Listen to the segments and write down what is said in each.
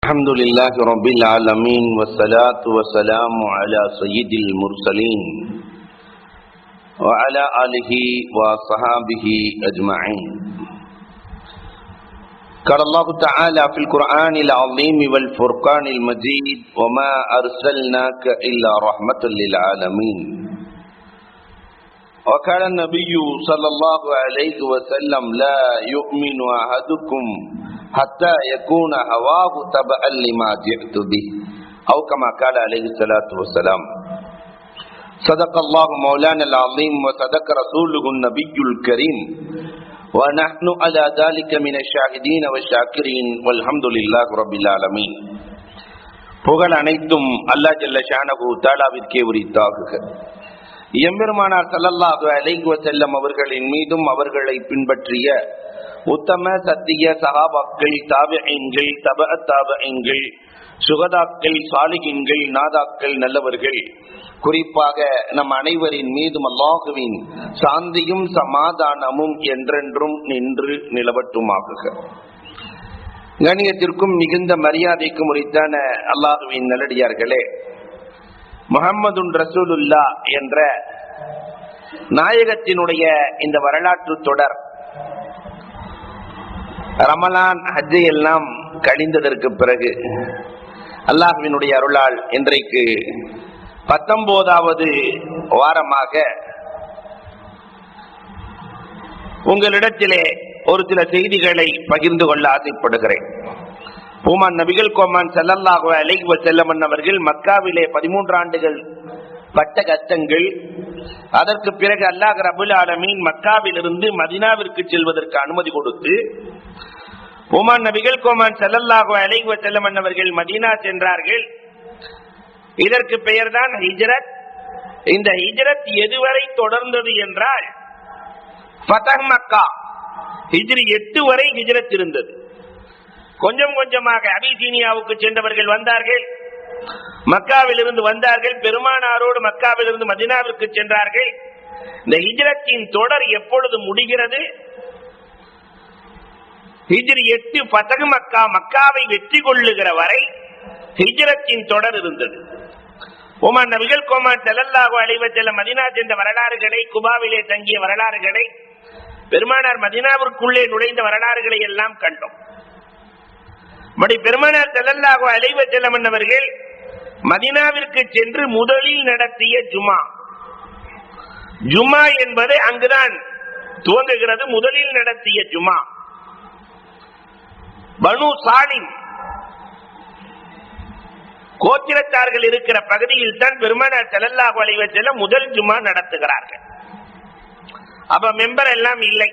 الحمد لله رب العالمين والصلاة والسلام على سيد المرسلين وعلى آله وصحابه أجمعين. قال الله تعالى في القرآن العظيم والفرقان المجيد: وما أرسلناك إلا رحمة للعالمين. وقال النبي صلى الله عليه وسلم: لا يؤمن أحدكم حتى يكون هواه تبعا لما جئت به، أو كما قال عليه الصلاة والسلام. صدق الله مولانا العظيم وصدق رسوله النبي الكريم، ونحن على ذلك من الشاهدين والشاكرين والحمد لله رب العالمين. புகழ் அனைத்தும் அல்லாஹ் ஜல்ல ஷானஹு தஆலாவிற்கே உரித்தாகுக. எம்பெருமானார் ஸல்லல்லாஹு அலைஹி வஸல்லம் அவர்களின் மீதும் அவர்களை பின்பற்றிய உத்தம சத்திய சஹாபாக்கள், தாபிஈன்கள், தபஅத் தாபிஈன்கள், சுஹதாக்கள், சாலிஹீன்கள், நாதாக்கள், நல்லவர்கள், குறிப்பாக நம் அனைவரின் மீதும் அல்லாஹுவின் சாந்தியும் சமாதானமும் என்றென்றும் நின்று நிலவட்டுமாகுக. கண்ணியத்திற்கும் மிகுந்த மரியாதைக்கும் உரித்தான அல்லாஹுவின் நல்லடியார்களே, முஹம்மதுன் ரசூலுல்லாஹ் என்ற நாயகத்தினுடைய இந்த வரலாற்று தொடர் ரமலான் ஹஜ்ஜை எல்லாம் கழிந்ததற்கு பிறகு அல்லாஹ்வினுடைய அருளால் இன்றைக்கு 19வது வாரமாக உங்களிடத்திலே ஒரு சில செய்திகளை பகிர்ந்து கொள்ள ஆசைப்படுகிறேன். பூமான் நபிகள் கோமான் ஸல்லல்லாஹு அலைஹி வஸல்லம் அவர்கள் மக்காவிலே 13 ஆண்டுகள் பட்ட கஷ்டங்கள், அதற்கு பிறகு அல்லாஹ் ரப்பல் ஆலமீன் மக்காவிலிருந்து மதீனாவிற்கு செல்வதற்கு அனுமதி கொடுத்து பூமான் நபிகள் கோமான் ஸல்லல்லாஹு அலைஹி வஸல்லம் அவர்கள் மதீனா சென்றார்கள். இதற்கு பெயர்தான் ஹிஜ்ரத். இந்த ஹிஜ்ரத் எதுவரை தொடர்ந்தது என்றால் ஃபதஹ் மக்கா, ஹிஜ்ரி 8 வரை ஹிஜ்ரத் இருந்தது. கொஞ்சம் கொஞ்சமாக அபிசீனியாவுக்கு சென்றவர்கள் வந்தார்கள், மக்காவில் இருந்து வந்தார்கள், பெருமானாரோடு மக்காவில் இருந்து மதீனாவிற்கு சென்றார்கள். இந்த ஹிஜ்ரத்தின் தொடர் எப்பொழுது முடிகிறது? ஹிஜ்ரி 8 ஃபதஹ் மக்கா, மக்காவை வெற்றி கொள்ளுகிற வரை ஹிஜ்ரத்தின் தொடர் இருந்தது. உமர் நபிகள் கோமான் ஸல்லல்லாஹு அலைஹி வஸல்லம் மதீனா சென்ற வரலாறுகளை, குபாவிலே தங்கிய வரலாறுகளை, பெருமானார் மதீனாவிற்குள்ளே நுழைந்த வரலாறுகளை எல்லாம் கண்டோம். பெருமானார் ஸல்லல்லாஹு அலைஹி வஸல்லம் அவர்கள் மதீனாவிற்கு சென்று முதலில் நடத்திய ஜுமா என்பது அங்குதான் துவங்குகிறது. முதலில் நடத்திய ஜுமா பனு சாலிம் கோத்திரத்தார்கள் இருக்கிற பகுதியில் தான் பெருமானார் ஸல்லல்லாஹு அலைஹி வஸல்லம் முதல் ஜுமா நடத்துகிறார்கள். அப்ப மெம்பர் எல்லாம் இல்லை.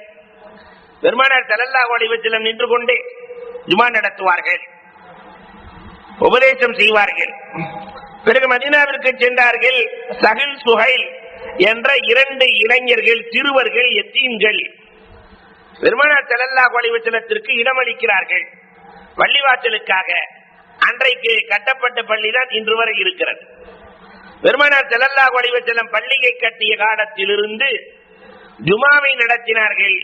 பெருமானார் ஸல்லல்லாஹு அலைஹி வஸல்லம் நின்று கொண்டே ஜுமா நடத்துவார்கள், உபதேசம் செய்வார்கள். பிறகு மதீனாவிற்கு சென்றார்கள். சஹில் சுஹைல் என்ற 2 இளைஞர்கள், சிறுவர்கள், யத்தீம்கள் பெருமானார் ஸல்லல்லாஹு அலைஹி வஸல்லத்திற்கு இடமளிக்கிறார்கள் பள்ளிவாசலுக்காக. அன்றைக்கு கட்டப்பட்ட பள்ளிதான் இன்று வரை இருக்கிறது. பெருமானார் ஸல்லல்லாஹு அலைஹி வஸல்லம் பள்ளியை கட்டிய காலத்திலிருந்து ஜுமாவை நடத்தினார்கள்.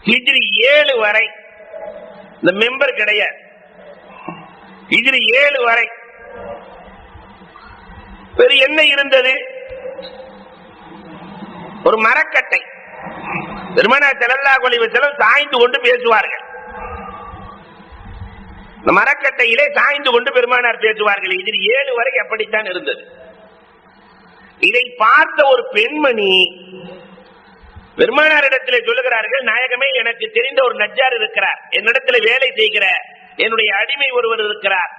ஹிஜ்ரி 7 வரை இந்த மெம்பர் கிடையாது. ஹிஜ்ரி 7 வரை வேறு என்ன இருந்தது? ஒரு மரக்கட்டை. பெருமானார் ஸல்லல்லாஹு அலைஹி வஸல்லம் சாய்ந்து கொண்டு பேசுவார்கள். இந்த மரக்கட்டையிலே சாய்ந்து கொண்டு பெருமானார் பேசுவார்கள். ஹிஜ்ரி 7 வரை அப்படித்தான் இருந்தது. இதை பார்த்த ஒரு பெண்மணி பெருமானாரிடத்திலே சொல்லுகிறார்கள்: நாயகமே, எனக்கு தெரிந்த ஒரு நஜ்ஜார் இருக்கிறார், என்னிடத்தில் வேலை செய்கிற என்னுடைய அடிமை ஒருவர் இருக்கிறார்,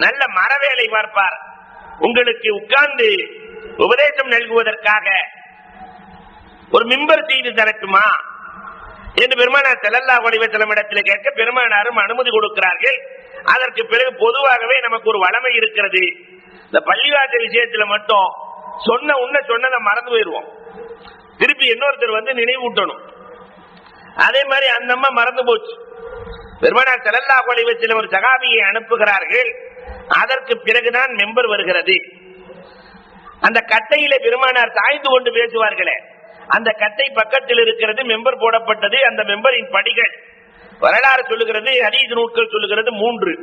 நல்ல மரவேலை பார்ப்பார், உங்களுக்கு உட்கார்ந்து உபதேசம் நல்குவதற்காக ஒரு மிம்பர் செய்து தரட்டுமா என்று பெருமானார் ஸல்லல்லாஹு அலைஹி வஸல்லம் இடத்தில் கேட்க பெருமானாரும் அனுமதி கொடுக்கிறார்கள். அதற்கு பிறகு பொதுவாகவே நமக்கு ஒரு வளமை இருக்கிறது, இந்த பள்ளிவாசல் விஷயத்துல மட்டும் சொன்னதை மறந்து போயிடுவோம், திருப்பி இன்னொருத்தர் வந்து நினைவூட்டணும். அதே மாதிரி அந்த அம்மா மறந்து போச்சு. பெருமானார் ஸல்லல்லாஹு அலைஹி வஸல்லம் ஒரு சஹாபியை அனுப்புகிறார்கள். அதற்கு பிறகுதான் மெம்பர் வருகிறது. அந்த கட்டையில பெருமானார் சாய்ந்து கொண்டு பேசுவார்களே, அந்த கட்டை பக்கத்தில் இருக்கிறது, மெம்பர் போடப்பட்டது. அந்த மெம்பரின் படிகள் வரலாறு சொல்லுகிறது, ஹதீஸ் நூல்கள் சொல்லுகிறது 3.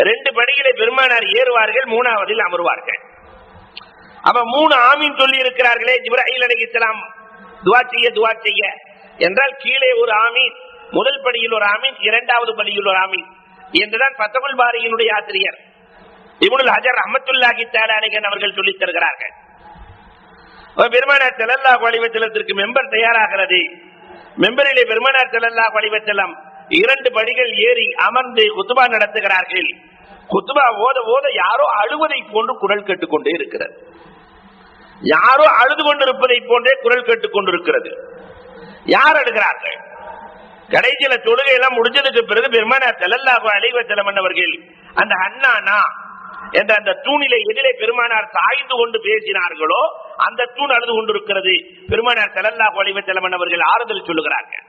2 படியிலே பெருமானார் ஏறுவார்கள், 3ஆவதில் அமர்வார்கள். அப்ப 3 ஆமீன் சொல்லி இருக்கிறார்களே ஜிப்ராயில் அலைஹிஸ்ஸலாம் துஆ செய்ய என்றால் கீழே ஒரு ஆமீன், முதல் படியில் ஒரு ஆமீன், 2வது படியில் ஒரு ஆமீன் என்றுதான் ஃபத்ஹுல் பாரியினுடைய ஆசிரியர் இப்னுல் ஹஜர் ரஹ்மத்துல்லாஹி தஆலா அலைஹி அவர்கள் சொல்லித் தருகிறார்கள். பெருமானார் ஸல்லல்லாஹு அலைஹி வஸல்லத்திற்கு மெம்பர் தயாராகிறது. மெம்பரிலே பெருமானார் ஸல்லல்லாஹு அலைஹி வஸல்லம் 2 படிகள் ஏறி அமர்ந்து குத்பா நடத்துகிறார்கள். குத்பா ஓத ஓத யாரோ அழுவதை போன்று குரல் கேட்டுக்கொண்டே இருக்கிறது. யாரோ அழுது கொண்டிருப்பதை போன்றே குரல் கேட்டுக்கொண்டிருக்கிறது. யார் அழுகிறார்கள்? கடைசியில தொழுகை எல்லாம் முடிஞ்சதுக்கு பிறகு பெருமானார் ஸல்லல்லாஹு அலைஹி வஸல்லம் அவர்கள் அந்த ஹன்னானா என்ற அந்த தூணிலே எதிலே பெருமானார் சாய்ந்து கொண்டு பேசினார்களோ அந்த தூண் அழுது கொண்டிருக்கிறது. பெருமானார் ஸல்லல்லாஹு அலைஹி வஸல்லம் அவர்கள் ஆறுதல் சொல்லுகிறார்கள்.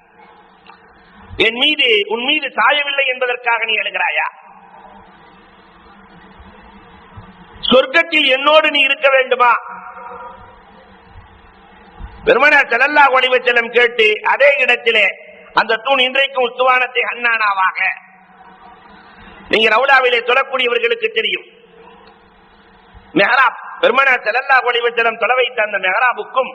உன் மீது சாயவில்லை என்பதற்காக நீ அழுகிறாயா? சொர்க்கத்தில் என்னோடு நீ இருக்க வேண்டுமா? பெருமானார் ஸல்லல்லாஹு அலைஹி வஸல்லம் கேட்டு அதே இடத்திலே அந்த தூண் இன்றைக்கும் உஸ்துவானத்தை ஹன்னானாவாக, நீங்க ரவுலாவிலே சொல்லக்கூடியவர்களுக்கு தெரியும், மெஹராப் பெருமானார் ஸல்லல்லாஹு அலைஹி வஸல்லம் தொலை வைத்த அந்த மெஹராபுக்கும்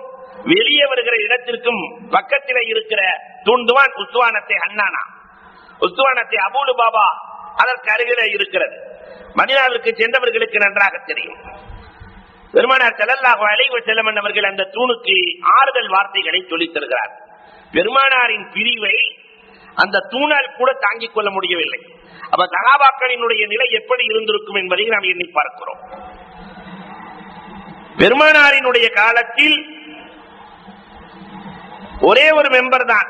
வெளியே வருகிற இடத்திற்கும் பக்கத்திலே இருக்கிற தூண்துவான் உஸ்துவானத்தை ஹன்னானா, உஸ்துவானத்தை அபூலு பாபா அதற்கு அருகிலே இருக்கிறது. மதீனாவிற்கு சென்றவர்களுக்கு நன்றாக தெரியும். பெருமானார் ஸல்லல்லாஹு அலைஹி வஸல்லம் அவர்கள் அந்த தூணுக்கு ஆறுதல் வார்த்தைகளை சொல்லித் தருகிறார். பெருமானாரின் பிரிவை அந்த தூணால் கூட தாங்கிக் கொள்ள முடியவில்லை. அப்ப சஹாபாக்களினுடைய நிலை எப்படி இருந்திருக்கும் என்பதை நாம் எண்ணி பார்க்கிறோம். பெருமானாரினுடைய காலத்தில் ஒரே ஒரு மெம்பர் தான்.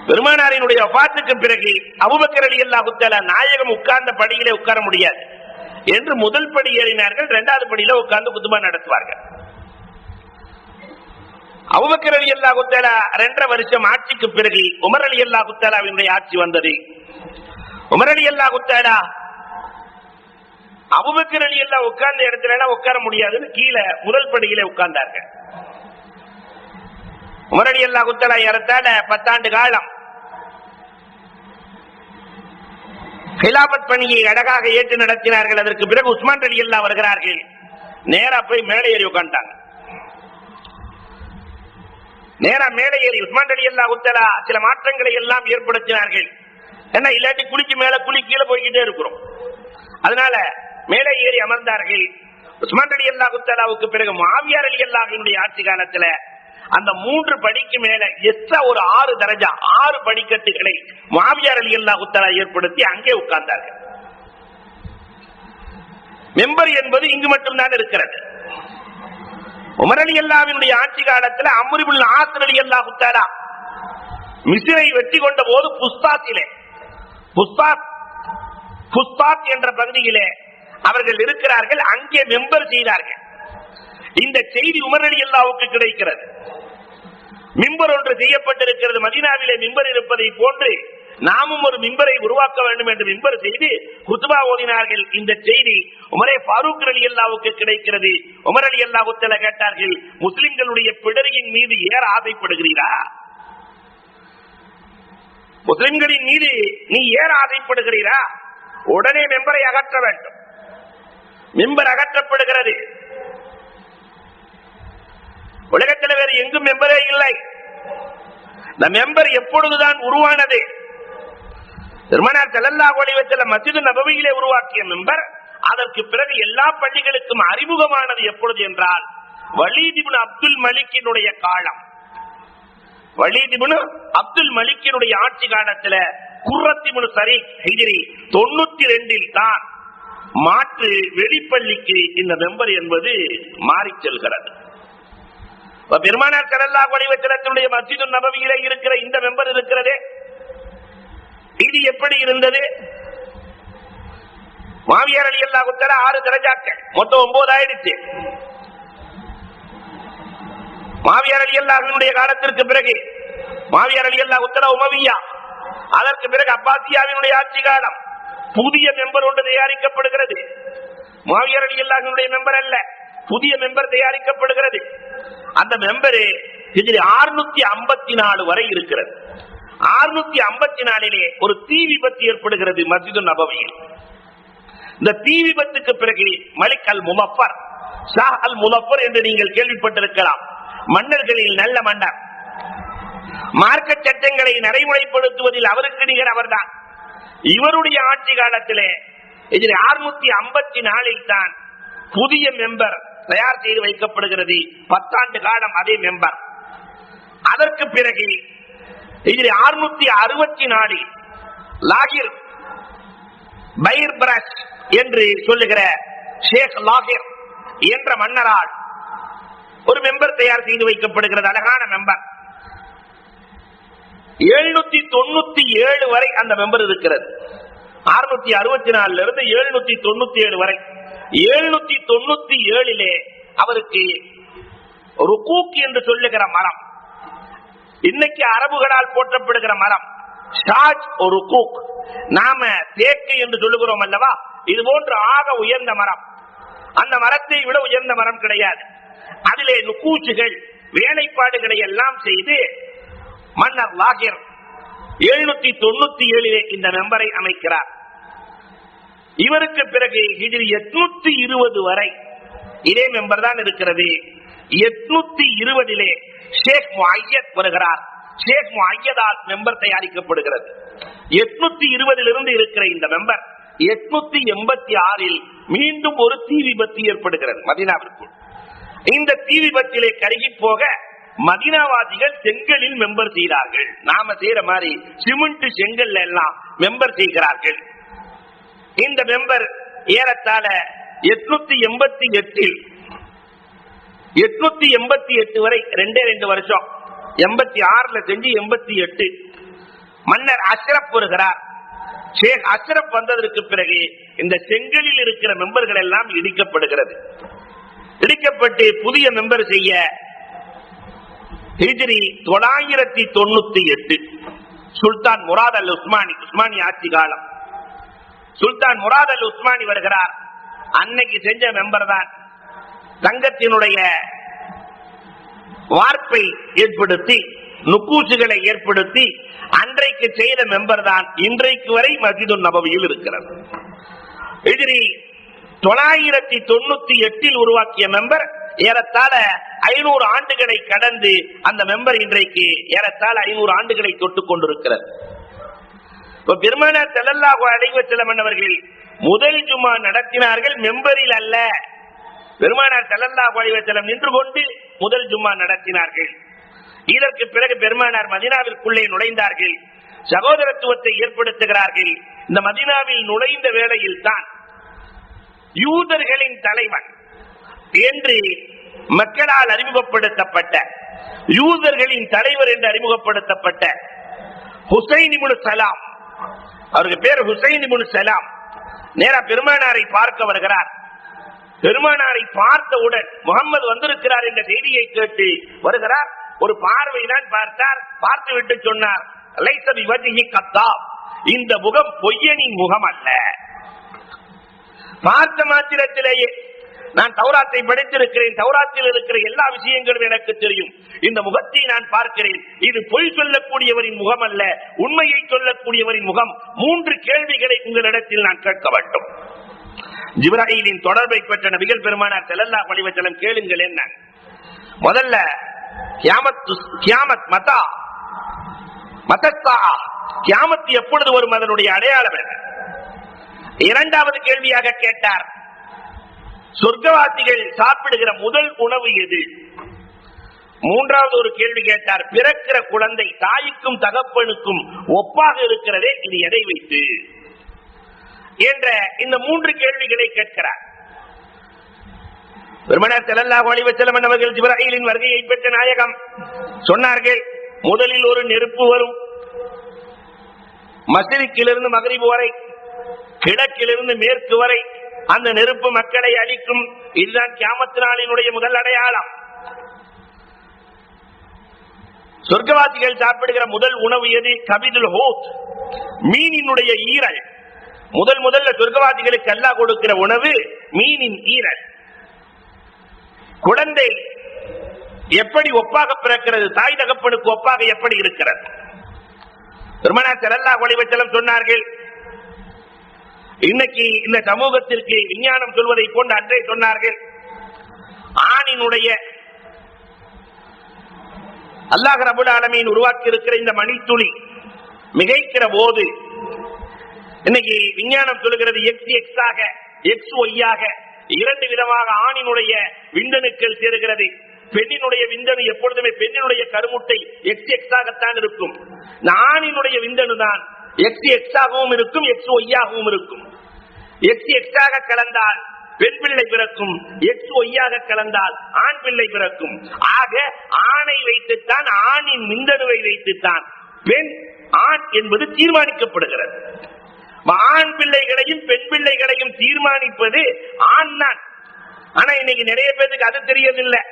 பெருமானாரினுடைய வஃபாத்துக்கு பிறகு அபூபக்கர் ரலியல்லாஹு தஆலா நாயகம் உட்கார்ந்த படியிலே உட்கார முடியாது என்று முதல் படி ஏறினார்கள், 2வது படியில உட்கார்ந்து குத்பா நடத்துவார்கள். அபூபக்கர் ரலியல்லாஹு தஆலா 2.5 வருஷம் ஆட்சிக்கு பிறகு உமர் ரலியல்லாஹு தஆலாவினுடைய ஆட்சி வந்தது. உமர் ரலியல்லாஹு தஆலா அபூபக்கர் ரலியல்லாஹு உட்கார்ந்த இடத்துல எல்லாம் உட்கார முடியாதுன்னு கீழே முதல் படியிலே உட்கார்ந்தார்கள். உமர் ரலியல்லாஹு தஆலா ஏறத்தாழ 10 ஆண்டு காலம் கிலாபத் பணியை அழகாக ஏற்று நடத்தினார்கள். அதற்கு பிறகு உஸ்மான் ரலியல்லாஹு வருகிறார்கள். நேரா போய் மேலே ஏறி உட்கார்ந்தாங்க. நேரா மேலே ஏறி உஸ்மான் ரலியல்லாஹு தஆலா சில மாற்றங்களை எல்லாம் ஏற்படுத்தினார்கள். ஏன்னா இல்லாட்டி குளிக்கு மேல குளி கீழே போய்கிட்டே இருக்கிறோம். அதனால மேலே ஏறி அமர்ந்தார்கள். உஸ்மான் ரலியல்லாஹு தஆலாவுக்கு பிறகு முஆவியா ரலியல்லாஹுவினுடைய ஆட்சி காலத்துல அந்த 3 படிக்கு மேல எக்ஸ்ட்ரா ஒரு 6 தரஜா 6 படிக்கட்டுகளை முஆவியா ரலியல்லாஹு தஆலா ஏற்படுத்தி அங்கே உட்கார்ந்தார்கள். மெம்பர் என்பது இங்கு மட்டும்தான் இருக்கிறது. உமர் ரலியல்லாஹுவினுடைய ஆட்சி காலத்துல அம்ர் இப்னு ஆஸ் ரலியல்லாஹு தஆலா மிஸ்ரை வெற்றி கொண்ட போது புஸ்தாத் என்ற பகுதியிலே அவர்கள் இருக்கிறார்கள். அங்கே மெம்பர் செய்தார்கள். இந்த செய்தி உமர் ரலியல்லாஹுவுக்கு கிடைக்கிறது. மிம்பர் ஒன்று செய்யப்பட்டிருக்கிறது. மதீனாவிலே மிம்பர் இருப்பதை போன்று நாமும் ஒரு மிம்பரை உருவாக்க வேண்டும் என்று மிம்பர் செய்து குத்பா ஓதினார்கள். இந்த செய்தி உமரே ஃபாரூக் ரலியல்லாஹுவுக்கு கிடைக்கிறது. உமர் ரலியல்லாஹு தஆலா கேட்டார்கள், முஸ்லிம்களுடைய பிடரியின் மீது ஏற ஆசைப்படுகிறீரா? முஸ்லிம்களின் மீது நீ ஏற ஆசைப்படுகிறீரா? உடனே மெம்பரை அகற்ற வேண்டும். மெம்பர் அகற்றப்படுகிறது. உலகத்தில் வேறு எங்கும் மெம்பரே இல்லை. இந்த மெம்பர் எப்பொழுதுதான் உருவானது? பெருமானார் ஸல்லல்லாஹு அலைஹி வஸல்லம் மஸ்ஜித் நபவியிலே உருவாக்கிய மெம்பர் அதற்கு பிறகு எல்லா பள்ளிகளுக்கும் அறிமுகமானது எப்பொழுது என்றால் வலீத் இப்னு அப்துல் மலிக்கினுடைய காலம். வலீத் இப்னு அப்துல் மலிக்கினுடைய ஆட்சி காலத்துல குர்ரத் இப்னு ஸரீக் ஹிஜ்ரி 92 தான் மாற்று வெளிப்பள்ளிக்கு இந்த மெம்பர் என்பது மாறி செல்கிறது. பெருமானார் ஸல்லல்லாஹு அலைஹி வஸல்லத்துடைய மஸ்ஜித் நபவியிலே இருக்கிற இந்த மெம்பர் இருக்கிறதே, இது எப்படி இருந்தது? முஆவியா ரலியல்லாஹு தஆலா 6 தரஜாக்கள், மொத்தம் 9 ஆயிடுச்சு. முஆவியா ரலியல்லாஹுவினுடைய காலத்திற்கு பிறகு முஆவியா ரலியல்லாஹு தஆலா உமவியா, அதற்கு பிறகு அப்பாசியாவினுடைய ஆட்சி காலம். புதிய மெம்பர் ஒன்று தயாரிக்கப்படுகிறது. முஆவியா ரலியல்லாஹுவினுடைய மெம்பர் அல்ல, புதிய மெம்பர் தயாரிக்கப்படுகிறது. அந்த மெம்பர் ஹிஜ்ரி 654 வரை இருக்கிறது. 654 ஒரு தீ விபத்து ஏற்படுகிறது மஸ்ஜித் நபவியில். இந்த தீ விபத்துக்கு பிறகு மலிக் அல் முலஃபர், ஷா அல் முலஃபர் என்று நீங்கள் கேள்விப்பட்டிருக்கலாம். மன்னர்களில் நல்ல மன்னர். மார்க்க சட்டங்களை நடைமுறைப்படுத்துவதில் அவருக்கு நிகர் அவர்தான். இவருடைய ஆட்சி காலத்திலே 654 தான் புதிய மெம்பர் தயார் செய்து வைக்கப்படுகிறது. 10 ஆண்டு காலம் அதே மெம்பர். அதற்கு பிறகு 664 லாகிர் பைர் பிரஷ் என்று சொல்லுகிற ஷேக் லாகிர் என்ற மன்னரால் ஒரு மெம்பர் தயார் செய்து வைக்கப்படுகிறது. அழகான மெம்பர். 797 வரை அந்த மெம்பர் இருக்கிறது. 664 இருந்து 797 வரை. 797 அவருக்கு ருகூக் என்று சொல்லுகிற மரம், இன்னைக்கு அரபுகளால் போற்றப்படுகிற மரம், ஷாஜ் ருகூக், நாம தேக்கு என்று சொல்லுகிறோம் அல்லவா, இது போன்று ஆக உயர்ந்த மரம். அந்த மரத்தை விட உயர்ந்த மரம் கிடையாது. அதிலே நுகூச்சுகள் வேலைப்பாடுகளை எல்லாம் செய்து மன்னர் லாகிர் 797 இந்த மெம்பரை அமைக்கிறார். இவருக்கு பிறகு ஹிஜ்ரி 820 வரை இதே மெம்பர் தான் இருக்கிறது. 820 ஷேக் முஅய்யத் வருகிறார். ஷேக் முஅய்யதால் மெம்பர் தயாரிக்கப்படுகிறது. 820 இருந்து இருக்கிற இந்த மெம்பர் 886 மீண்டும் ஒரு தீ விபத்து ஏற்படுகிறது மதீனாவிற்குள். இந்த தீ விபத்திலே கருகி போக மதீனாவாசிகள் செங்கலில் மெம்பர் செய்தார்கள். நாம செய்யற மாதிரி சிமெண்ட் செங்கல் எல்லாம் மெம்பர் செய்கிறார்கள். இந்த மெம்பர் ஏறத்தாழ 888 வரை 2 வருஷம், 86 செஞ்சு 88 மன்னர் அஷ்ரப் வருகிறார். ஷேக் அஷ்ரப் வந்ததற்கு பிறகு இந்த செங்கலில் இருக்கிற மெம்பர்கள் எல்லாம் இடிக்கப்படுகிறது. இடிக்கப்பட்டு புதிய மெம்பர் செய்ய ஹிஜ்ரி 998 சுல்தான் முராத் அல் உஸ்மானி, உஸ்மானி ஆட்சி காலம், சுல்தான் முராத் அல் உஸ்மானி வருகிறார். அன்னைக்கு செஞ்ச மெம்பர் தான். தங்கத்தினுடைய வார்ப்பை ஏற்படுத்தி நுக்கூசுகளை ஏற்படுத்தி அன்றைக்கு செய்த மெம்பர் தான் இன்றைக்கு வரை மஸ்ஜிதுன் நபவியில் இருக்கிறது. ஹிஜ்ரி 998 உருவாக்கிய மெம்பர் ஏறத்தாழ 500 ஆண்டுகளை கடந்து அந்த மெம்பர் இன்றைக்கு ஏறத்தாழ 500 ஆண்டுகளை தொட்டுக் கொண்டிருக்கிறது. பெருமானார் ஸல்லல்லாஹு அலைஹி வஸல்லம் அவர்கள் முதல் ஜும்மா நடத்தினார்கள், மெம்பரில் அல்ல. பெருமானார் ஸல்லல்லாஹு அலைஹி வஸல்லம் நின்று கொண்டு முதல் ஜும்மா நடத்தினார்கள். இதற்கு பிறகு பெருமானார் மதீனாவிற்குள்ளே நுழைந்தார்கள், சகோதரத்துவத்தை ஏற்படுத்துகிறார்கள். இந்த மதீனாவில் நுழைந்த வேளையில் தான் யூதர்களின் தலைவன் என்று மக்களால் அறிமுகப்படுத்தப்பட்ட, யூதர்களின் தலைவர் என்று அறிமுகப்படுத்தப்பட்ட ஹுசைன் இப்னு சலாம், அவருக்கு பேர் ஹுசைன் இப்னு சலாம், நேரா பெருமானாரை பார்க்க வருகிறார். பெருமானாரை பார்த்தவுடன் முகம்மது வந்திருக்கிறார் என்ற செய்தியை கேட்டு வருகிறார். ஒரு பார்வைதான் பார்த்தார். பார்த்து விட்டு சொன்னார், லைஸ பிவஜ்ஹி கத்தாப், இந்த முகம் பொய்யனின் முகம் அல்ல. பார்த்த மாத்திரத்திலேயே நான் தௌராத்தை படித்திருக்கிறேன், தௌராத்தில் இருக்கிற எல்லா விஷயங்களும் எனக்கு தெரியும். இந்த முகத்தை நான் பார்க்கிறேன், இது பொய் சொல்லக்கூடியவரின் முகம் அல்ல, உண்மையை சொல்லக்கூடியவரின் முகம். 3 கேள்விகளை உங்களிடத்தில் நான் கேட்க வேண்டும். ஜிப்ராயீலின் தொடர்பை பெற்ற நபிகள் பெருமானார் ஸல்லல்லாஹு அலைஹி வஸல்லம் கேளுங்கள் என்ன. முதல்ல கியாமத் மதா மதத்தா, கியாமத் எப்பொழுது வரும், அதனுடைய அடையாளம் என்ன. இரண்டாவது கேள்வியாக கேட்டார், சொர்க்கவாசிகள் சாப்பிடுகிற முதல் உணவு எது. மூன்றாவது ஒரு கேள்வி கேட்டார், பிறக்கிற குழந்தை தாய்க்கும் தகப்பனுக்கும் ஒப்பாக இருக்கிறதே, இது எதை வைத்து என்ற இந்த 3 கேள்விகளை கேட்கிறார். பெருமானார் ஸல்லல்லாஹு அலைஹி வஸல்லம் அவர்கள் ஜிப்ராயீலின் வருகையை பெற்ற நாயகம் சொன்னார்கள், முதலில் ஒரு நெருப்பு வரும், மஸ்ரிக்கிலிருந்து மக்ரிப் வரை, கிழக்கிலிருந்து மேற்கு வரை அந்த நெருப்பு மக்களை அழிக்கும். இதுதான் கியாமத் நாளினுடைய முதல் அடையாளம். சொர்க்கவாசிகள் சாப்பிடுகிற முதல் உணவு எது? கபிதுல் ஹூத், மீனினுடைய ஈரல். முதல்ல சொர்க்கவாசிகளுக்கு அல்லாஹ் கொடுக்கிற உணவு மீனின் ஈரல். குழந்தை எப்படி ஒப்பாக பிறக்கிறது, தாய் தகப்பனுக்கு ஒப்பாக எப்படி இருக்கிறது. பெருமானார் ஸல்லல்லாஹு அலைஹி வஸல்லம் சொன்னார்கள், இன்னைக்கு இந்த சமூகத்திற்கு விஞ்ஞானம் சொல்வதை போன்று அன்றே சொன்னார்கள், ஆணினுடைய அல்லாஹ் ரப்பல் ஆலமீன் உருவாக்கி இருக்கிற இந்த மணித்துளி மிகைக்கிற போது இன்னைக்கு விஞ்ஞானம் சொல்லுகிறது எக்ஸ் ஆக எக்ஸ் ஒய்யாக இரண்டு விதமாக ஆணினுடைய விந்தணுக்கள் சேருகிறது. பெண்ணினுடைய விந்தணு எப்பொழுதுமே பெண்ணினுடைய கருமுட்டை எக்ஸ் ஆகத்தான் இருக்கும். ஆணினுடைய விந்தணு தான் எக்ஸ் ஆகவும் இருக்கும், எக்ஸ் ஒய்யாகவும் இருக்கும். எக்ஸ் ஆக கலந்தால் பெண் பிள்ளை பிறக்கும், எக்ஸ் ஒய்யாக கலந்தால் ஆண் பிள்ளை பிறக்கும். ஆக ஆணை வைத்துத்தான், ஆணின் விந்தணுவை வைத்துத்தான் பெண் ஆண் என்பது தீர்மானிக்கப்படுகிறது. ஆண் பிள்ளைகளையும் பெண் பிள்ளைகளையும் தீர்மானிப்பது ஆண் தான். ஆனா இன்னைக்கு நிறைய பேருக்கு அது தெரியதில்லை.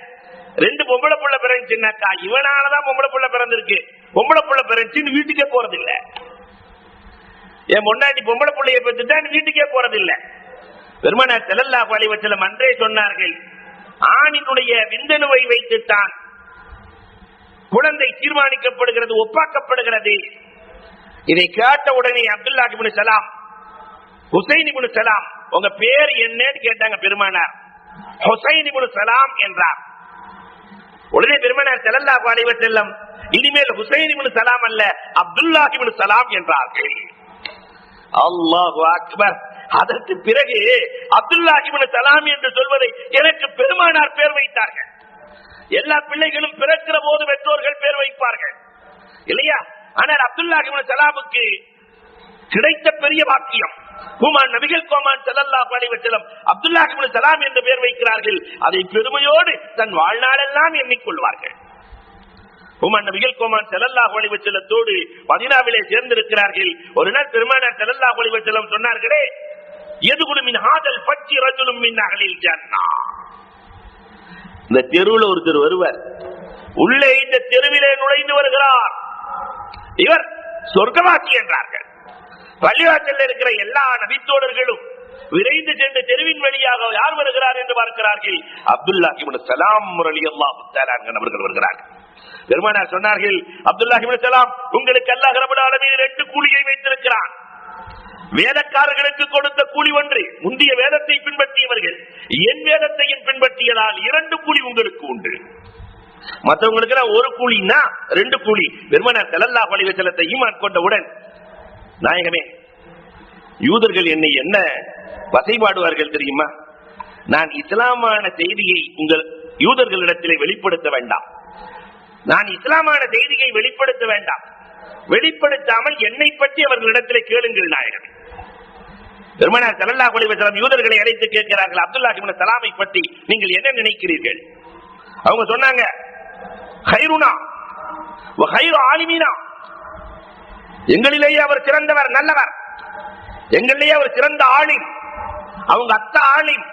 ரெண்டு பொம்பளை புள்ள பிறந்துச்சுன்னாக்கா இவனாலதான் பொம்பளை புள்ள பிறந்திருக்கு, பொம்பளை புள்ள பிறந்துச்சுன்னு வீட்டுக்கே போறதில்லை. என் முன்னாடி பொம்பளை புள்ளைய பெற்றுட்டான் வீட்டுக்கே போறதில்லை. பெருமானார் ஸல்லல்லாஹு அலைஹி வஸல்லம் அன்றே சொன்னார்கள், ஆணினுடைய விந்தணுவை வைத்துத்தான் குழந்தை தீர்மானிக்கப்படுகிறது, ஒப்பாக்கப்படுகிறது. இதை கேட்ட உடனே அப்துல்லாஹ் இப்னு சலாம், ஹுசைன் இப்னு சலாம், உங்க பேர் என்னன்னு கேட்டாங்க பெருமானார். ஹுசைன் இப்னு சலாம் என்றார். உடனே பெருமானார் ஸல்லல்லாஹு அலைஹி வஸல்லம் இனிமேல் ஹுசைன் இப்னு சலாம் அல்ல அப்துல்லாஹ் இப்னு சலாம் என்றார்கள். அல்லாஹு அக்பர். அதற்கு பிறகு அப்துல்லாஹ் இப்னு சலாம் என்று சொல்வதை எனக்கு பெருமானார் பேர் வைத்தார்கள். எல்லா பிள்ளைகளும் பிறக்கிற போது பெற்றோர்கள் பேர் வைப்பார்கள் இல்லையா? ஆனால் அப்துல்லாஹ் இப்னு சலாமுக்கு கிடைத்த பெரிய வாக்கியம், ஹுமான் நபிகள் கோமான் ஸல்லல்லாஹு அலைஹி வஸல்லம் அப்துல்லாஹ் இப்னு சலாம் என்று பெயர் வைக்கிறார்கள். அதை பெருமையோடு தன் வாழ்நாளெல்லாம் எண்ணிக்கொள்வார்கள். ஹுமான் நபிகள் கோமான் ஸல்லல்லாஹு அலைஹி வஸல்லத்தோடு மதீனாவிலே சேர்ந்திருக்கிறார்கள். ஒரு நாள் பெருமானார் ஸல்லல்லாஹு அலைஹி வஸல்லம் சொன்னார்களே, யதுகுலு மின் ஹாதல் ஃபஜ்ஜி ரஜுலுன் மின் அஹ்லில் ஜன்னah. இந்த தெருவில் ஒருத்தர் வருவார், உள்ளே இந்த தெருவிலே நுழைந்து வருகிறார், இவர் சொர்க்கவாசி என்றார்கள். பள்ளிவாசலில் இருக்கிற எல்லா நபித்தோழர்களும் விரைந்து சென்று தெருவின் வழியாக யார் வருகிறார் என்று பார்க்கிறார்கள். அப்துல்லாஹ் இப்னு சலாம் ரலியல்லாஹு தஆலா அவர்கள் வருகிறார்கள். பெருமானார் சொன்னார்கள், அப்துல்லாஹ் இப்னு சலாம், உங்களுக்கு அல்லாஹ் ரப்பல் ஆலமீன் 2 கூலியை வைத்திருக்கிறான். வேதக்காரர்களுக்கு கொடுத்த கூலி ஒன்று, முந்தைய வேதத்தை பின்பற்றியவர்கள் என் வேதத்தையும் பின்பற்றியதால் 2 கூலி உங்களுக்கு உண்டு. மற்றவங்களுக்கு 1 கூலினா 2 கூலி. பெருமானார் ஸல்லல்லாஹு அலைஹி வஸல்லத்தை ஈமான் கொண்டவுடன், நாயகமே, யூதர்கள் என்னை என்ன வசைபாடுவார்கள் தெரியுமா? நான் இஸ்லாமான செய்தியை உங்கள் யூதர்களிடத்திலே வெளிப்படுத்த வேண்டாம், நான் இஸ்லாமான செய்தியை வெளிப்படுத்த வேண்டாம், வெளிப்படுத்தாமல் என்னை பற்றி அவர்களிடத்திலே கேளுங்கள் நாயகமே. பெருமானார் ஸல்லல்லாஹு அலைஹி வஸல்லம் யூதர்களை அழைத்து கேட்கிறார்கள், அப்துல்லாஹ் இப்னு சலாமை பற்றி நீங்கள் என்ன நினைக்கிறீர்கள்? அவங்க சொன்னாங்க, கைருனா வ கைரு ஆலிமினா, எங்களிலேயே அவர் சிறந்தவர், நல்லவர், எங்களிலேயே அவர் சிறந்த ஆலிம், அவங்க அத்தா ஆலிம்,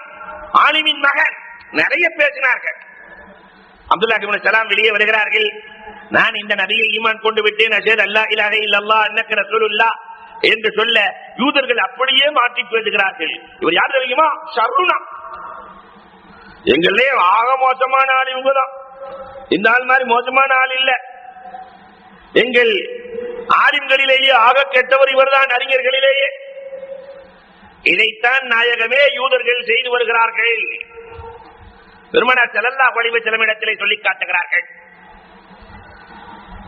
ஆலிமின் மகன், நிறைய பேசினார்கள். அப்துல்லாஹ் இப்னு சலாம் வெளியே வருகிறார்கள். நான் இந்த நபியை ஈமான் கொண்டு விட்டேன், அஷ்ஹது அல்லா இலாஹ இல்லல்லாஹ் அன்னக ரசூலுல்லாஹ் என்று சொல்ல யூதர்கள் அப்படியே மாற்றி பேசுகிறார்கள். இவர் யார் தெரியுமா? ஷர்ருனா, எங்களே ஆக மோசமான ஆள் இவங்கதான், இந்த ஆள் மாதிரி மோசமான ஆள் இல்ல, எங்கள் ஆலிம்களிலேயே ஆக கெட்டவர் இவர்தான், அறிஞர்களிலேயே. இதைத்தான் நாயகமே யூதர்கள் செய்து வருகிறார்கள். பெருமானார் ஸல்லல்லாஹு அலைஹி வஸல்லம் இடத்திலே சொல்லி காட்டுகிறார்கள்.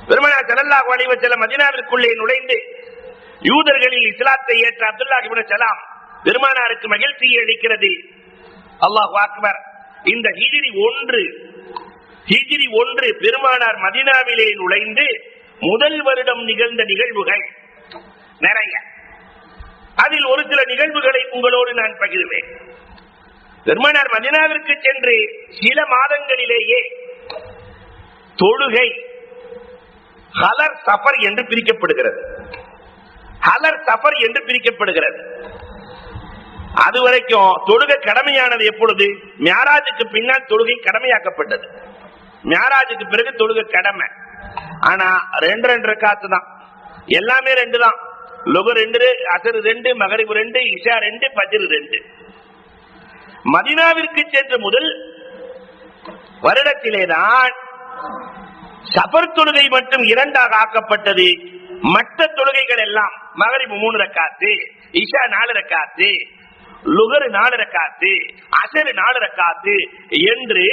பெருமானார் ஸல்லல்லாஹு அலைஹி வஸல்லம் மதீனாவிற்குள்ளே நுழைந்து யூதர்களில் இஸ்லாத்தை ஏற்ற அப்துல்லாஹ் இப்னு சலாம் பெருமானாருக்கு மகிழ்ச்சியை அளிக்கிறது. அல்லாஹு அக்பர். இந்த ஹிஜ்ரி 1 பெருமானார் மதீனாவிலே நுழைந்து முதல் வருடம் நிகழ்ந்த நிகழ்வுகள் நிறைய. அதில் ஒரு சில நிகழ்வுகளை உங்களோடு நான் பகிர்வேன். பெருமானார் மதீனாவிற்கு சென்று சில மாதங்களிலேயே தொழுகை ஹலர் சஃபர் என்று பிரிக்கப்படுகிறது. ஹலர் சஃபர் என்று பிரிக்கப்படுகிறது. அதுவரைக்கும் தொழுகை கடமையானது எப்பொழுது? மியாராஜுக்கு பின்னால் தொழுகை கடமையாக்கப்பட்டது. மியாராஜுக்கு பிறகு தொழுகை கடமை. ஆனா 2 ரக்காத்து தான், எல்லாமே 2 தான். லுஹர் 2, அஸர் 2, மக்ரிப் 2, இஷா 2, ஃபஜ்ர் 2. மதீனாவிற்கு சென்ற முதல் வருடத்திலேதான் சஃபர் தொழுகை மட்டும் 2ஆக ஆக்கப்பட்டது. மற்ற தொழுகைகள் எல்லாம் மகரிப் 3 ரக்காத்து, இஷா 4 ரக்காத்து, லுகர் 4 ரக்காத்து, அஸர் 4 ரக்காத்து என்று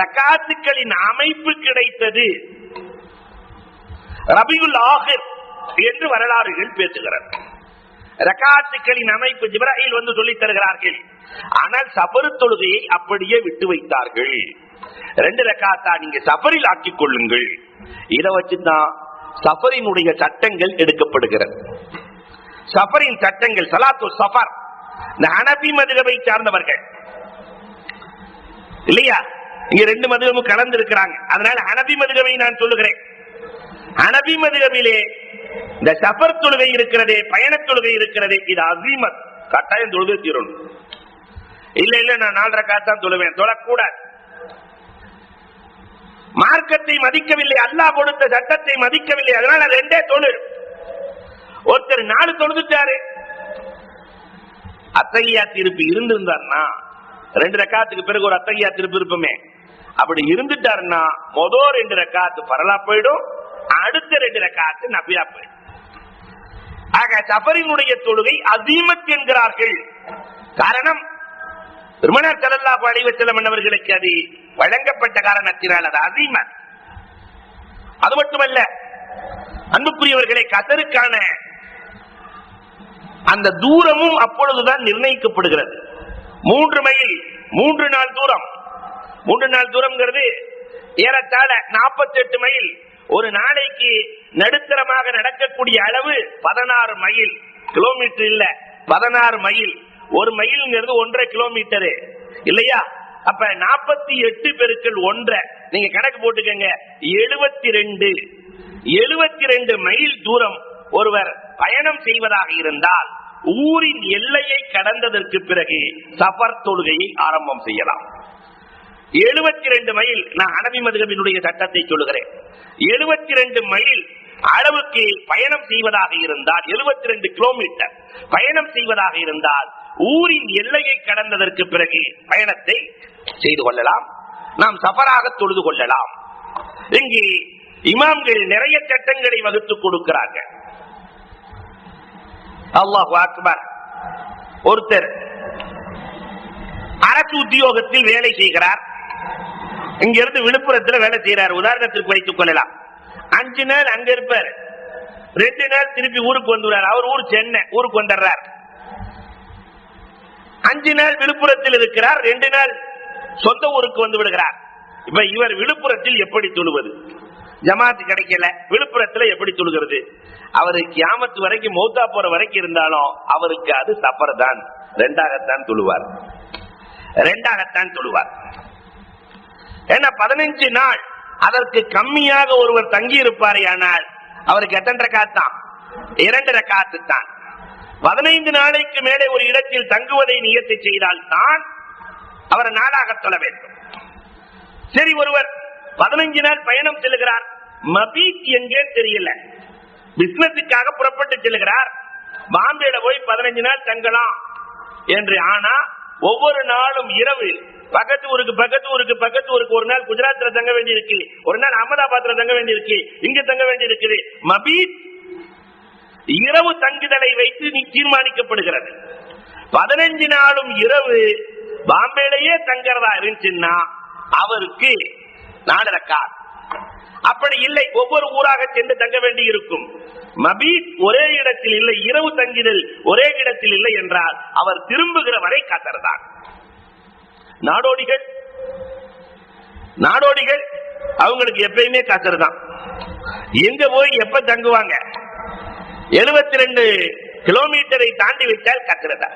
ரக்காத்துக்களின் அமைப்பு கிடைத்தது ரபியுல் ஆகிர் என்று வரலாறுகள் பேசுகிறார். ரக்காத்துக்களின் அமைப்பு ஜிப்ராயில் வந்து சொல்லித் தருகிறார்கள். ஆனால் சஃபர் தொழுகையை அப்படியே விட்டு வைத்தார்கள். 2 ரக்காத்தா நீங்க சஃபரில் ஆக்கிக் கொள்ளுங்கள். இதை வச்சுதான் சஃபரினுடைய சட்டங்கள் எடுக்கப்படுகிறது. சஃபரின் சட்டங்கள் ஸலாத்து சஃபர் இந்த ஹனபி மதுஹபை சார்ந்தவர்கள் இல்லையா, இங்க 2 மதுஹபும் கலந்து இருக்கிறாங்க. அதனால ஹனபி மதுஹபை நான் சொல்லுகிறேன். ஹனபி மதுஹபிலே இந்த சஃபர் தொழுகை இருக்கிறதே, பயண தொழுகை இருக்கிறதே, இது அஸீமத், கட்டாயம் தொழுகை தீரணும். இல்ல நான் 4 ரக்காத் தான் தொழுவேன், தொழக்கூடாது. மார்க்கத்தை மதிக்கவில்லை, அல்லாஹ் கொடுத்த சட்டத்தை மதிக்கவில்லை, அதனால 2 தொழு. ஒருத்தர் 4 தொழுதுட்டாரு, அத்தஹியா திருப்பி இருந்திருந்தார்னா 2 ரக்காத்துக்கு பிறகு ஒரு அத்தஹியா திருப்பி இருப்போமே, அப்படி இருந்துட்டாருன்னா முதல் 2 ரக்காத்து பரலா போயிடும், அடுத்த 2 ரக்காத்து நபியா போயிடும். ஆக சஃபரினுடைய தொழுகை அஸீமத் என்கிறார்கள். காரணம் பெருமானார் ஸல்லல்லாஹு அலைஹி வஸல்லம் அவர்களுக்கு அது வழங்கப்பட்ட காரணத்தினால் அது அஸீமத். அது மட்டுமல்ல அன்புக்குரியவர்களே, கஸருக்கான அந்த தூரமும் அப்பொழுதுதான் நிர்ணயிக்கப்படுகிறது. 3 மைல் 3 நாள் தூரம். 3 நாள் தூரம்ங்கிறது ஏறத்தாழ 48 மைல். ஒரு நாளைக்கு நடுத்தரமாக நடக்கக்கூடிய அளவு 16 மைல். கிலோமீட்டர் இல்ல, 16 மைல். ஒரு மைல்ங்கிறது 1.5 கிலோமீட்டர் இல்லையா? அப்ப 48 பெருக்கல் 1 நீங்க கணக்கு போட்டுக்கங்க, 72 மைல் தூரம் ஒருவர் பயணம் செய்வதாக இருந்தால் ஊரின் எல்லையை கடந்ததற்கு பிறகு சஃபர் தொழுகையை ஆரம்பம் செய்யலாம். 72 மைல், நான் ஹனபி மதுஹபினுடைய சட்டத்தை சொல்லுகிறேன். 72 மைல் அளவுக்கு பயணம் செய்வதாக இருந்தால், 72 கிலோமீட்டர் பயணம் செய்வதாக இருந்தால் ஊரின் எல்லையை கடந்ததற்கு பிறகு பயணத்தை செய்து கொள்ளலாம். நாம் சஃபராக தொழுது கொள்ளலாம். இங்கு இமாம்கள் நிறைய சட்டங்களை வகுத்து கொடுக்கிறார்கள். அல்லாஹு அக்பர். ஒருத்தர் அரசு உத்தியோகத்தில் வேலை செய்கிறார், இங்கிருந்து விழுப்புரத்தில் வேலை செய்யறார். உதாரணத்திற்கு வைத்துக் கொள்ளலாம். 5 நாள் அங்க இருப்பார், 2 நாள் திருப்பி ஊருக்கு வந்துடுறார். அவர் ஊர் சென்னை, ஊருக்கு வந்துடுறார். 5 நாள் விழுப்புரத்தில் இருக்கிறார், 2 நாள் சொந்த ஊருக்கு வந்து விடுகிறார். இப்ப இவர் விழுப்புரத்தில் எப்படி தொழுவது? ஜமாத்து கிடைக்கல, விழுப்புரத்தில் எப்படி தொழுகிறது? அவரு கியாமத்து வரைக்கும் மௌத்தா போற வரைக்கும் இருந்தாலும் அவருக்கு அது சஃபர் தான், 2ஆகத்தான் தொழுவார். ஏன்னா 15 நாள் அதற்கு கம்மியாக ஒருவர் தங்கி இருப்பார். ஆனால் அவருக்கு எத்தனை ரக்காத் தான்? 2 ரக்காத்து தான். 15 நாளைக்கு மேலே ஒரு இடத்தில் தங்குவதை நியத்து செய்தால் தான் அவர் 4ஆக தொழ வேண்டும். சரி, ஒருவர் 15 நாள் பயணம் செல்கிறார், மபீத் எங்கே தெரியல, பிசினஸுக்காக புறப்பட்டு செல்கிறார். பாம்பேல போய் 15 நாள் தங்கலாம் என்று. ஆனா ஒவ்வொரு நாளும் இரவு பக்கத்து ஊருக்கு ஒரு நாள் குஜராத்ல தங்க வேண்டியிருக்கு, ஒரு நாள் அகமதாபாத்ல தங்க வேண்டியிருக்கு, இங்க தங்க வேண்டியிருக்குது. மபீத் இரவு தங்குதலை வைத்து தீர்மானிக்கப்படுகிறது. 15 நாளும் இரவு பாம்பேலேயே தங்கறதா இருந்துச்சுன்னா அவருக்கு 4 ரக்காத். அப்படி இல்லை, ஒவ்வொரு ஊராக சென்று தங்க வேண்டி இருக்கும். மபீத் ஒரே இடத்தில் இல்லை, இரவு தங்கிதல் ஒரே இடத்தில் இல்லை என்றால் அவர் திரும்புகிற வரை கசர்தான். நாடோடிகள் அவங்களுக்கு எப்பயுமே கசர் தான். எங்க போய் எப்ப தங்குவாங்க? 72 கிலோமீட்டரை தாண்டி விட்டால் கசரதா.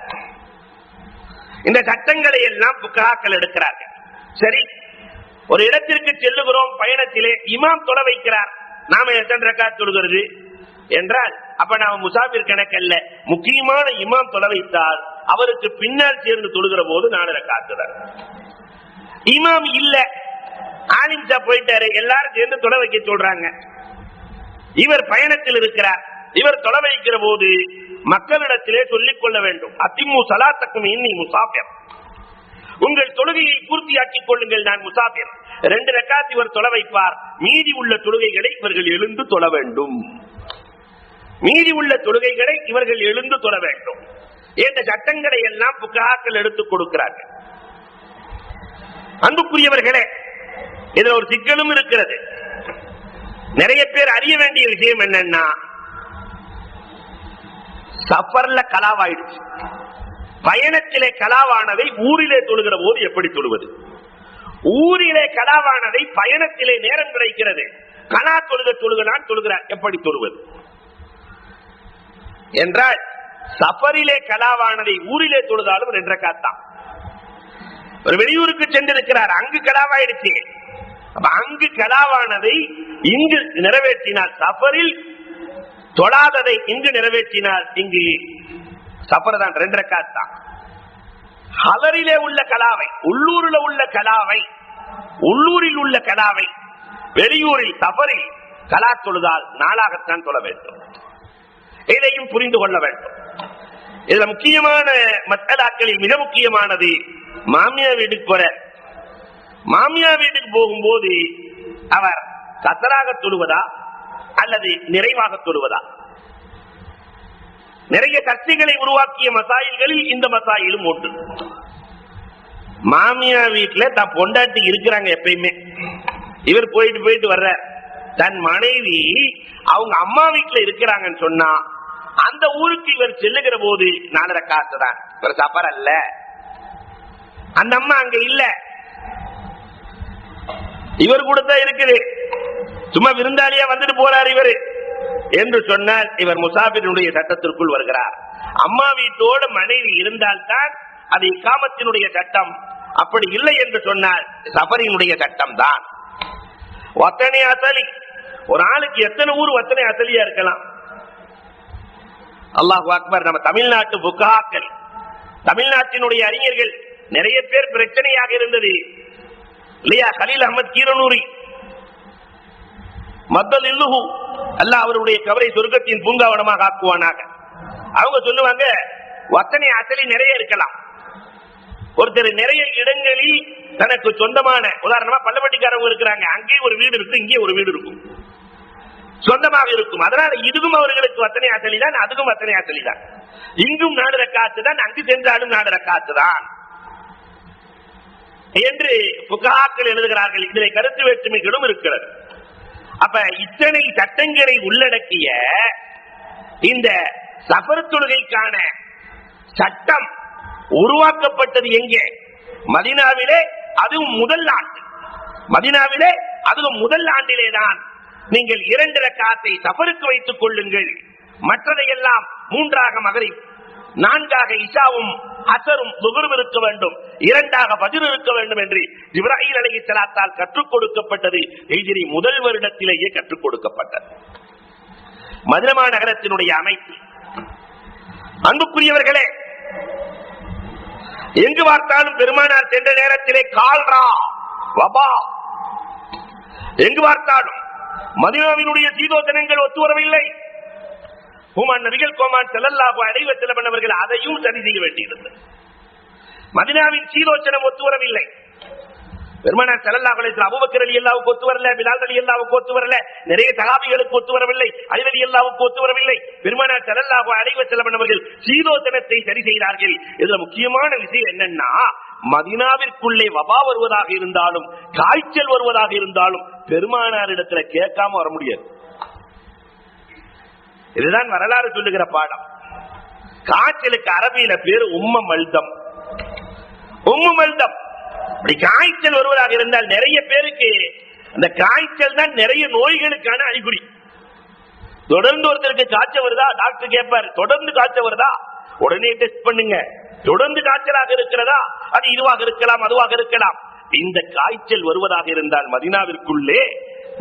இந்த சட்டங்களை எல்லாம் புகாக்கள் எடுக்கிறார்கள். சரி, ஒரு இடத்திற்கு செல்லுகிறோம், பயணத்திலே இமாம் தொழ வைக்கிறார், நாம எத்தனை ரக்காத் தொழுகிறது என்றால் அப்ப நாம முசாபிர் கணக்கல்ல, முக்கியமான இமாம் தொழ வைத்தால் அவருக்கு பின்னால் சேர்ந்து தொழுகிற போது 4 ரக்காத் தான். இமாம் இல்ல, ஆலிம்சா போயிட்டாரு, எல்லாரும் சேர்ந்து தொழ வைக்க சொல்றாங்க. இவர் பயணத்தில் இருக்கிறார், இவர் தொழ வைக்கிற போது மக்களிடத்திலே சொல்லிக் கொள்ள வேண்டும், அத்திமு ஸலாத்தக்கும் இன்னி முசாஃபிர், உங்கள் தொழுகையை பூர்த்தியாக்கிக் கொள்ளுங்கள், நான் முசாஃபிர். 2 ரக்காத் இவர் தொழ வைப்பார், மீதி உள்ள தொழுகைகளை இவர்கள் எழுந்து தொழ வேண்டும். மீதி உள்ள தொழுகைகளை இவர்கள் எழுந்து தொழ வேண்டும் என்ற சட்டங்களை எல்லாம் புகாக்கள் எடுத்துக் கொடுக்கிறார்கள். அன்புக்குரியவர்களே, இதுல ஒரு சிக்கலும் இருக்கிறது. நிறைய பேர் அறிய வேண்டிய விஷயம் என்னன்னா, சஃபர்ல கலாவாயிடுச்சு, பயணத்திலே கலாவானதை ஊரிலே தொழுகிற போது எப்படி தொழுவது? ஊரிலே கலாவானதை பயணத்திலே நேரம் கிடைக்கிறது, கலா தொழுகிறான் தொழுகிறார், எப்படி தொழுவது என்றால், சஃபரிலே கலாவானதை ஊரிலே தொழுதாலும் 2 ரக்காத் தான். ஒரு வெளியூருக்கு சென்றிருக்கிறார், அங்கு கலாவாயிடுச்சு, அங்கு கலாவானதை இங்கு நிறைவேற்றினால், சஃபரில் தொழாததை இங்கு நிறைவேற்றினால் இங்கு சஃபர் தான் 2 ரக்காத் தான். ஹலரிலே உள்ள கலாவை, உள்ளூரில் உள்ள கலாவை, உள்ளூரில் உள்ள கலாவை வெளியூரில் சஃபரில் கலா தொழுதால் 4ஆகத்தான் தொழ வேண்டும். இதையும் புரிந்து கொள்ள வேண்டும். இதுல முக்கியமான மத்தலாக்களில் மிக முக்கியமானது, மாமியா வீட்டுக்கு போற, மாமியா வீட்டுக்கு போகும்போது அவர் கசராக தொழுவதா அல்லது நிறைவாக தொழுவதா? நிறைய சர்ச்சைகளை உருவாக்கிய மசாயில்களில் இந்த மசாயிலும் ஒன்று. மாமியா வீட்டுல தான் பொண்டாட்டி இருக்கிறாங்க எப்பயுமே, இவர் போயிட்டு போயிட்டு வர்ற, தன் மனைவி அவங்க அம்மா வீட்டுல இருக்கிறாங்கன்னு சொன்னா அந்த ஊருக்கு இவர் செல்லுகிற போது 4 ரக்காத் தான். இவர் சஃபர் அல்ல, அந்த அம்மா அங்க இல்ல, இவர் கூட தான் இருக்குது, சும்மா விருந்தாளியா வந்துட்டு போறார் இவர் என்று சொன்னால் இவர் முசாஃபிரினுடைய சட்டத்திற்குள் வருகிறார். அம்மா வீட்டோடு மனைவி இருந்தால்தான் அது இக்காமத்தினுடைய சட்டம், அப்படி இல்லை என்று சொன்னால் சஃபரினுடைய சட்டம் தான். ஒத்தனை அசலி, ஒரு ஆளுக்கு எத்தனை ஊர் ஒத்தனை அசலியா இருக்கலாம்? அல்லாஹு அக்பர். நம்ம தமிழ்நாட்டு புகாக்கள், தமிழ்நாட்டினுடைய அறிஞர்கள் நிறைய பேர் பிரச்சனையாக இருந்தது இல்லையா? கலீல் அஹ்மத் கீரனூரி மத்தல் இல்லுஹு, அல்லாஹ் அவருடைய கபரை சொர்க்கத்தின் பூங்காவனமாக ஆக்குவானாக. அவங்க சொல்லுவாங்க, ஒத்தனை அசலி நிறைய இருக்கலாம். ஒருத்தர் நிறைய இடங்களில் தனக்கு சொந்தமான, உதாரணமா பள்ளப்பட்டிக்காரங்க இருக்கிறாங்க, அங்கே ஒரு வீடு இருக்கு, இங்கே ஒரு வீடு இருக்கும், சொந்தமாக இருக்கும். அதனால இதுவும் அவர்களுக்கு வத்தனை அசலிதான், அதுக்கும் வத்தனை அசலிதான். இங்கும் 4 ரக்காத்து தான், அங்கு சென்றாலும் 4 ரக்காத்து தான் என்று புகாக்கள் எழுதுகிறார்கள். இதில் கருத்து வேற்றுமைகளும் இருக்கிறது. அப்ப இத்தனை சட்டங்களை உள்ளடக்கிய இந்த சஃபர் தொழுகைக்கான சட்டம் உருவாக்கப்பட்டது எங்கே? மதீனாவிலே, அதுவும் முதல் ஆண்டு. மதீனாவிலே அதுவும் முதல் ஆண்டிலேதான் நீங்கள் 2 ரக்காத்தை சஃபருக்கு வைத்துக் கொள்ளுங்கள், மற்றதையெல்லாம் 3ஆக மகரிப், 4ஆக இஷாவும் அஸரும் லுஹரும் இருக்க வேண்டும், 2ஆக ஃபஜ்ர் இருக்க வேண்டும் என்று ஜிப்ராயில் அலைஹிஸ்ஸலாத்தால் கற்றுக் கொடுக்கப்பட்டது. ஹிஜ்ரி முதல் வருடத்திலேயே கற்றுக் கொடுக்கப்பட்டது. மதீனா நகரத்தினுடைய அமைப்பு. அன்புக்குரியவர்களே, எங்கு பார்த்தாலும் பெருமானார் சென்ற நேரத்திலே கால்ரா வபா, எங்கு பார்த்தாலும் மதீனாவினுடைய சீதோசனங்கள் ஒத்து வரவில்லை. ஹுமான் நபிகள் கோமான் ஸல்லல்லாஹு அலைஹி வஸல்லம் அவர்கள் அதையும் சரி செய்ய வேண்டியிருந்தது. மதீனாவின் சீதோசனம் ஒத்து வரவில்லை. பெருமானார் ஸல்லல்லாஹு அலைஹி வஸல்லம் அபூபக்கர் ரலியல்லாஹு ஒத்து வரல, பிலால் ரலியல்லாஹு ஒத்து வரல, நிறைய சஹாபிகளுக்கு ஒத்து வரவில்லை, அலி ரலியல்லாஹு ஒத்து வரவில்லை. பெருமானார் ஸல்லல்லாஹு அலைஹி வஸல்லம் அவர்கள் சீதோசனத்தை சரி செய்தார்கள். இதுல முக்கியமான விஷயம் என்னன்னா, மதீனாவிற்குள்ளே வபா வருவதாக இருந்தாலும், காய்ச்சல் வருவதாக இருந்தாலும் பெருமானார் இடத்துல கேட்காம வர முடியாது. இதுதான் வரலாறு சொல்லுகிற பாடம். காய்ச்சலுக்கு அரபியில பேரு உம்ம மல்தம். உம்மு மல்தம். காய்ச்சல் வருவதாக இருந்தால் நிறைய பேருக்கு அந்த காய்ச்சல் தான் நிறைய நோய்களுக்கான அறிகுறி. தொடர்ந்து ஒருத்தருக்கு காய்ச்சல் வருதா, டாக்டர் கேட்பார், தொடர்ந்து காய்ச்சல் வருதா, உடனே டெஸ்ட் பண்ணுங்க. தொடர்ந்து காய்ச்சலாக இருக்கிறதா, அது இதுவாக இருக்கலாம், அதுவாக இருக்கலாம். இந்த காய்ச்சல் வருவதாக இருந்தால் மதீனாவிற்குள்ளே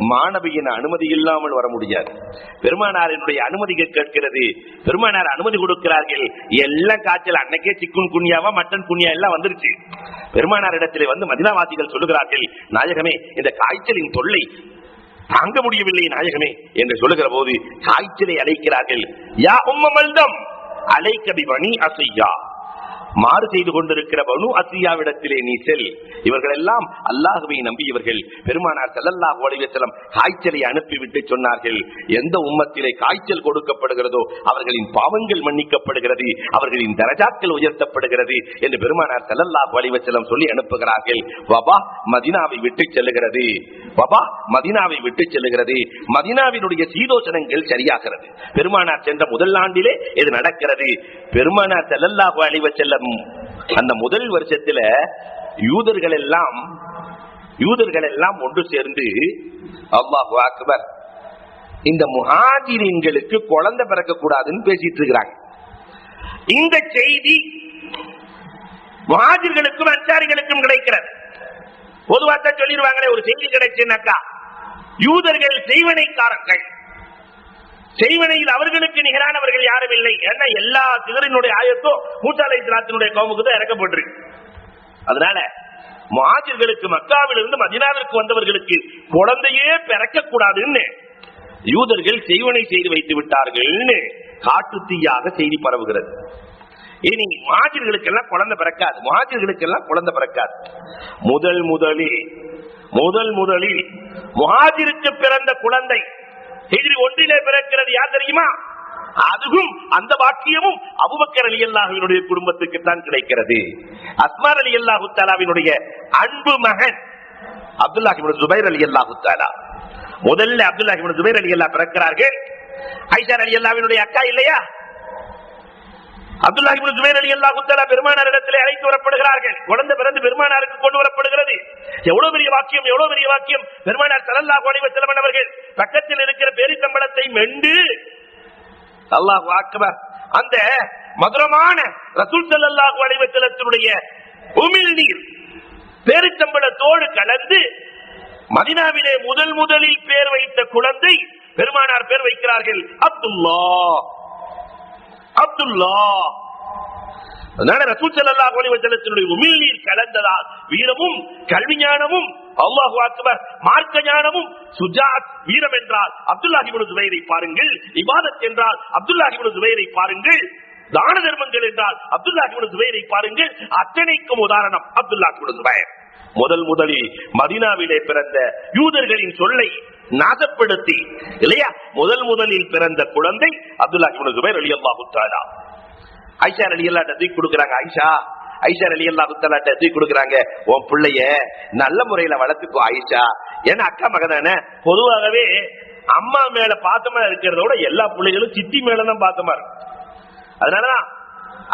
மாணவியின் அனுமதி இல்லாமல் வர முடியாது. பெருமானாரினுடைய அனுமதி கேட்கிறது. பெருமானார் அனுமதி கொடுக்கிறார்கள். எல்லாம் காய்ச்சல், அன்னைக்கே சிக்குன் குன்யாவா மட்டன் குன்யா எல்லாம் வந்துருச்சு. பெருமானார் இடத்திலே வந்து மதீனாவாசிகள் சொல்லுகிறார்கள், நாயகமே இந்த காய்ச்சலின் தொல்லை தாங்க முடியவில்லை நாயகமே என்று சொல்லுகிற போது காய்ச்சலை அழைக்கிறார்கள். யா உம்ம மல்தம் அலைக்க பி பனி அஸியா, மாறு செய்து கொண்டிருக்கிற பனு அசியாவிடத்திலே நீ செல். இவர்கள் எல்லாம் அல்லாஹ்வை நம்பியவர்கள். பெருமானார் ஸல்லல்லாஹு அலைஹி வஸல்லம் காய்ச்சலை அனுப்பிவிட்டு சொன்னார்கள், எந்த உம்மத்திலே காய்ச்சல் கொடுக்கப்படுகிறதோ அவர்களின் பாவங்கள் மன்னிக்கப்படுகிறது, அவர்களின் தரஜாக்கள் உயர்த்தப்படுகிறது என்று பெருமானார் ஸல்லல்லாஹு அலைஹி வஸல்லம் சொல்லி அனுப்புகிறார்கள். வபா மதீனாவை விட்டு செல்லுகிறது. வபா மதீனாவை விட்டு செல்லுகிறது. மதீனாவினுடைய சீதோஷணங்கள் சரியாகிறது. பெருமானார் சென்ற முதல் ஆண்டிலே இது நடக்கிறது. பெருமானார் ஸல்லல்லாஹு அலைஹி வஸல்லம் அந்த முதல் வருஷத்துல யூதர்கள் எல்லாம் ஒன்று சேர்ந்து அல்லாஹு அக்பர், இந்த முஹாஜிரின்களுக்கு குழந்தை பிறக்க கூடாதுன்னு பேசிட்டு இருக்கிறாங்க. இந்த செய்தி முஹாஜிர்களுக்கும் அன்சாரிகளுக்கும் கிடைக்கிறது. பொதுவாக சொல்லிடுவாங்களே, ஒரு செய்தி கிடைச்சுனாக்கா யூதர்கள் செய்வனைக்காரர்கள், செய்வனையில் அவர்களுக்கு நிகரானவர்கள் யாரும் இல்லை. ஏன்னா எல்லா சிகரினுடைய ஆயத்தும் மூசா அலைஹிஸ்ஸலாத்தினுடைய கௌமுக்கு தான் இறக்கப்பட்டிருக்கு. அதனால முஹாஜிர்களுக்கு மக்காவிலிருந்து மதீனாவிற்கு வந்தவர்களுக்கு குழந்தையே பிறக்க கூடாதுன்னு யூதர்கள் செய்வனை செய்து வைத்து விட்டார்கள். காட்டு தீயாக செய்தி பரவுகிறது. இனி முஹாஜிர்களுக்கெல்லாம் குழந்தை பிறக்காது. முஹாஜிர்களுக்கெல்லாம் குழந்தை பிறக்காது. முதல் முதலில் முஹாஜிருக்கு பிறந்த குழந்தை ஹிஜ்ரி 1 பிறக்கிறது. யார் தெரியுமா? அதுவும் அந்த பாக்கியமும் அபூபக்கர் ரலியல்லாஹுவினுடைய குடும்பத்துக்கு தான் கிடைக்கிறது. அஸ்மா ரலியல்லாஹு தஆலாவினுடைய அன்பு மகன் அப்துல்லாஹ் இப்னு ஜுபைர் ரலியல்லாஹு தஆலா. முதல்ல அப்துல்லாஹ் இப்னு ஜுபைர் ரலியல்லாஹு பிறக்கிறார்கள். ஆயிஷா ரலியல்லாஹுவினுடைய அக்கா இல்லையா? அப்துல்லாஹ் இப்னு ஜுபைர் ரலியல்லாஹு தஆலா பெருமானாரிடத்திலே அழைத்து வரப்படுகிறார்கள். குழந்தை பிறந்து பெருமானாருக்கு கொண்டு வரப்படுகிறது. எவ்வளவு பெரிய வாக்கியம், எவ்வளவு பெரிய வாக்கியம்! பெருமானார் ஸல்லல்லாஹு அலைஹி வஸல்லம் அவர்கள் பக்கத்தில் இருக்கிற பேரித்தம்பளத்தை மெண்டு அல்லாஹு அக்பர் அந்த மதுரமான ரசூல் ஸல்லல்லாஹு அலைஹி வஸல்லத்துடைய உமிழ் நீர் பேரித்தம்பளத்தோடு கலந்து மதீனாவிலே முதலில் பேர் வைத்த குழந்தை பெருமானார் பேர் வைக்கிறார்கள் அப்துல்லாஹ். அதனால ரசூல் ஸல்லல்லாஹு அலைஹி வஸல்லத்தினுடைய உமிழ் நீர் கலந்ததால் வீரமும் கல்வி ஞானமும், அல்லாஹு அக்பர், மார்க்க ஞானமும், சுஜாத் வீரம் என்றால் அப்துல்லாஹ் இப்னு ஜுபைரை பாருங்கள், இபாதத் என்றால் அப்துல்லாஹ் இப்னு ஜுபைரை பாருங்கள், தான தர்மங்கள் என்றால் அப்துல்லாஹ் இப்னு ஜுபைரை பாருங்கள். அத்தனைக்கும் உதாரணம் அப்துல்லாஹ் இப்னு ஜுபைர். முதலில் மதீனாவிலே பிறந்த யூதர்களின் சொல்லை நாசப்படுத்தி இல்லையா, முதலில் பிறந்த குழந்தை அப்துல்லாஹ் இப்னு ஜுபைர் ரலியல்லாஹு தஆலா. ஆயிஷா ரலியல்லாஹு தஆலா தூக்கி கொடுக்கறாங்க. ஆயிஷா ரலியல்லாஹு தஆலா தூக்கி கொடுக்கறாங்க, உன் பிள்ளைய நல்ல முறையில வளர்த்துக்கோ ஆயிஷா. ஏன்னா அக்கா மகதானே. பொதுவாகவே அம்மா மேல பாத்தமா இருக்கிறத விட எல்லா பிள்ளைகளும் சித்தி மேலதான் பாத்தமா இருக்கும். அதனாலதான்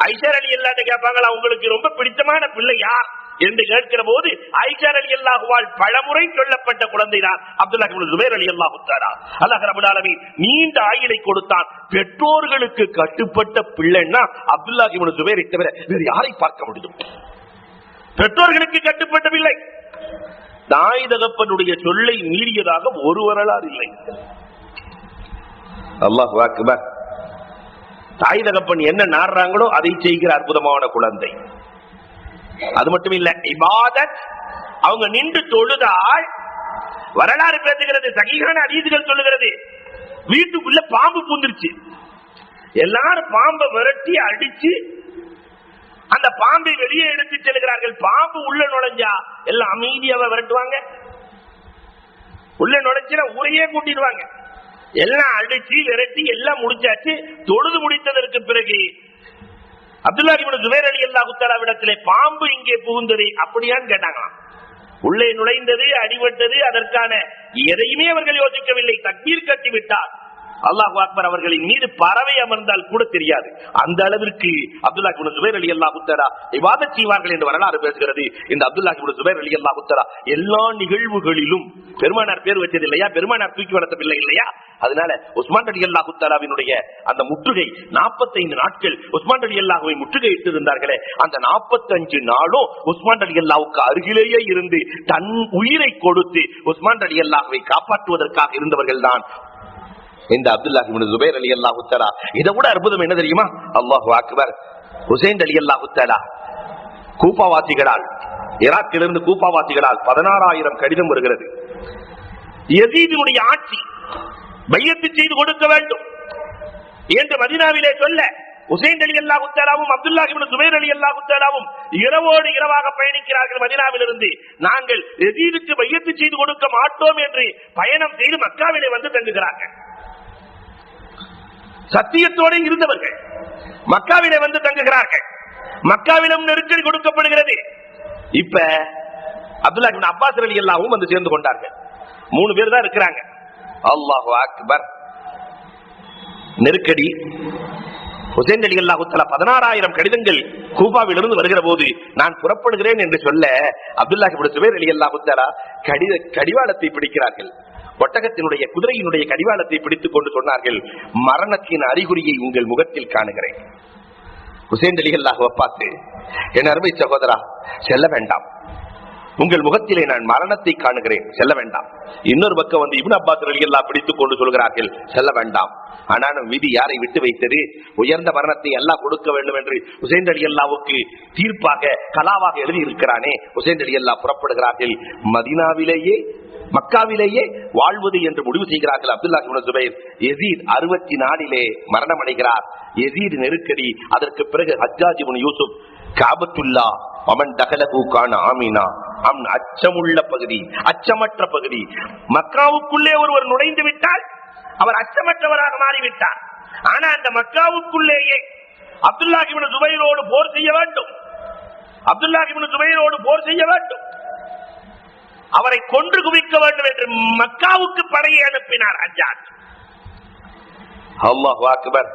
ஆயிஷா ரலியல்லாஹு கேட்பாங்களா, உங்களுக்கு ரொம்ப பிடித்தமான பிள்ளை யார் என்று கேட்கிற போது ஆயிஷா ரலியல்லாஹுவால் பலமுறை சொல்லப்பட்ட குழந்தைதான் அப்துல்லாஹ் இப்னு ஜுபைர் ரலியல்லாஹு தஆலா. அல்லாஹ் ரப்பல் ஆலமீன் நீண்ட ஆயுளை கொடுத்தான். பெற்றோர்களுக்கு கட்டுப்பட்ட பிள்ளைன்னா அப்துல்லாஹ் இப்னு ஜுபைரை தவிர வேறு யாரை பார்க்க முடியும்? பெற்றோர்களுக்கு கட்டுப்பட்ட பிள்ளை. தாய் தகப்பனுடைய சொல்லை மீறியதாக ஒரு வரலாறு இல்லை. அல்லாஹு அக்பர். தாய் தகப்பன் என்ன நாடுறாங்களோ அதை செய்கிற அற்புதமான குழந்தை. அது மட்டும் இல்ல, இபாதத். அவங்க நின்று தொழுதால் வரலாறு பேசுகிறது, சஹீஹான ஹதீஸ்கள் சொல்லுகிறது, வீட்டுக்குள்ள பாம்பு பூந்துருச்சு. எல்லாரும் பாம்பை விரட்டி அடிச்சு அந்த பாம்பை வெளியே எடுத்து செல்கிறார்கள். பாம்பு உள்ள நுழைஞ்சா எல்லாம் அமைதியாவை விரட்டுவாங்க. உள்ள நுழைச்சுனா ஊரையே கூட்டிடுவாங்க. எல்லாம் அடிச்சு விரட்டி எல்லாம் முடிச்சாச்சு. தொழுது முடித்ததற்கு பிறகு அப்துல்லாஹ் இப்னு ஜுபைர் ரலியல்லாஹு தஆலாவிடத்திலே பாம்பு இங்கே புகுந்தது அப்படியான்னு கேட்டாங்களாம். உள்ளே நுழைந்தது, அடிபட்டது, அதற்கான எதையுமே அவர்கள் யோசிக்கவில்லை. தக்பீர் கட்டி விட்டார். அல்லாஹு அக்பர் அவர்களின் மீது பறவை அமர்ந்தால் கூட தெரியாது. அந்த அளவிற்கு அப்துல்லாஹ் இப்னு ஜுபைர் ரலியல்லாஹு தஆலா இபாதத் செய்வார்கள் என்று வரலாறு பேசுகிறது. இந்த அப்துல்லாஹ் இப்னு ஜுபைர் ரலியல்லாஹு தஆலா எல்லா நிகழ்வுகளிலும் பெருமானார் பேர் வச்சது இல்லையா, பெருமானார் தூக்கி வளர்த்தவில்லை இல்லையா. அதனால உஸ்மான் ரலியல்லாஹு தஆலாவினுடைய அந்த முற்றுகை 45 நாட்கள் உஸ்மான் ரலியல்லாஹுவை முற்றுகையிட்டு இருந்தார்களே, அந்த 45 நாளும் உஸ்மான் ரலியல்லாஹுக்கு அருகிலேயே இருந்து தன் உயிரை கொடுத்து உஸ்மான் ரலியல்லாஹுவை காப்பாற்றுவதற்காக இருந்தவர்கள் தான் இந்த அப்துல்லாஹ் இப்னு ஜுபைர் ரலியல்லாஹு தஆலா. இதை விட அற்புதம் என்ன தெரியுமா? அல்லாஹு அக்பர். ஹுசைன் ரலியல்லாஹு தஆலா கூஃபாவாசிகளால், ஈராக்கிலிருந்து கூஃபாவாசிகளால் 16,000 கடிதம் வருகிறது. யஸீதினுடைய ஆட்சி பையத்து செய்து கொடுக்க வேண்டும் என்று மதீனாவிலே சொல்ல ஹுசைன் ரலியல்லாஹு தஆலாவும் அப்துல்லாஹ் இப்னு ஜுபைர் ரலியல்லாஹு தஆலாவும் இரவோடு இரவாக பயணிக்கிறார்கள் மதீனாவிலிருந்து. நாங்கள் யஸீதுக்கு பையத்து செய்து கொடுக்க மாட்டோம் என்று பயணம் செய்து மக்காவிலே வந்து தங்குகிறார்கள். சத்தியத்தோடு இருந்தவர்கள் மக்காவிலே வந்து தங்குகிறார்கள். மக்காவிலும் நெருக்கடி கொடுக்கப்படுகிறது. இப்ப அப்துல்லாஹ் இப்னு அப்பாஸ் ரலியல்லாஹு வந்து சேர்ந்து கொண்டார்கள். 3 பேர் தான் இருக்கிறாங்க. அல்லாஹு அக்பர். நெருக்கடி. ஹுசைன் ரலியல்லாஹு தஆலா 16,000 கடிதங்கள் கூஃபாவிலிருந்து வருகிற போது நான் புறப்படுகிறேன் என்று சொல்ல அப்துல்லாஹ் இப்னு ஜுபைர் ரலியல்லாஹு தஆலா கடிவாளத்தை பிடிக்கிறார்கள். ஒட்டகத்தினுடைய குதிரையினுடைய கடிவாளத்தை பிடித்துக் கொண்டு சொன்னார்கள், மரணத்தின் அறிகுறியை உங்கள் முகத்தில் காணுகிறேன். ஹுசைன் ரலியல்லாஹு பார்த்து, என் அருமை சகோதரா, செல்ல வேண்டாம், உங்கள் முகத்திலே நான் மரணத்தை காணுகிறேன், செல்ல வேண்டாம். இன்னொரு பக்கம் வந்து இப்னு அப்பாஸ் ரலியல்லாஹு பிடித்துக் கொண்டு சொல்கிறார்கள், செல்ல வேண்டாம், ஆனாலும் விதி யாரை விட்டு வைத்தது, உயர்ந்த மரணத்தை அல்லாஹ் கொடுக்க வேண்டும் என்று ஹுசைன் ரலியல்லாஹுக்கு தீர்ப்பாக கலாவாக எழுதி இருக்கிறானே. ஹுசைன் ரலியல்லாஹு புறப்படுகிறார்கள். மதீனாவிலேயே மக்காவிலேயே வாழ்வது என்று முடிவு செய்கிறார்கள். அப்துல்லாஹ் இப்னு ஜுபைர் யஸீத் 64 மரணம் அடைகிறார். யஸீத் நெருக்கடி. அதற்கு பிறகு ஹஜ்ஜாஜ் இப்னு யூசுப் காபத்துல்லா அவன் தகலகு கான ஆமீனா, அவன் அச்சமுள்ள பகுதி, அச்சமற்ற பகுதி. மக்காவுக்குள்ளே ஒருவர் நுழைந்து விட்டால் அவர் அச்சமற்றவராக மாறிவிட்டார். ஆனா அந்த மக்காவுக்குள்ளேயே அப்துல்லாஹ் இப்னு ஜுபைரோடு போர் செய்ய வேண்டும், அப்துல்லாஹ் இப்னு ஜுபைரோடு போர் செய்ய வேண்டும், அவரை கொன்று குவிக்க வேண்டும் என்று மக்காவுக்கு படையை அனுப்பினார் ஹஜ்ஜாஜ். அல்லாஹு அக்பர்.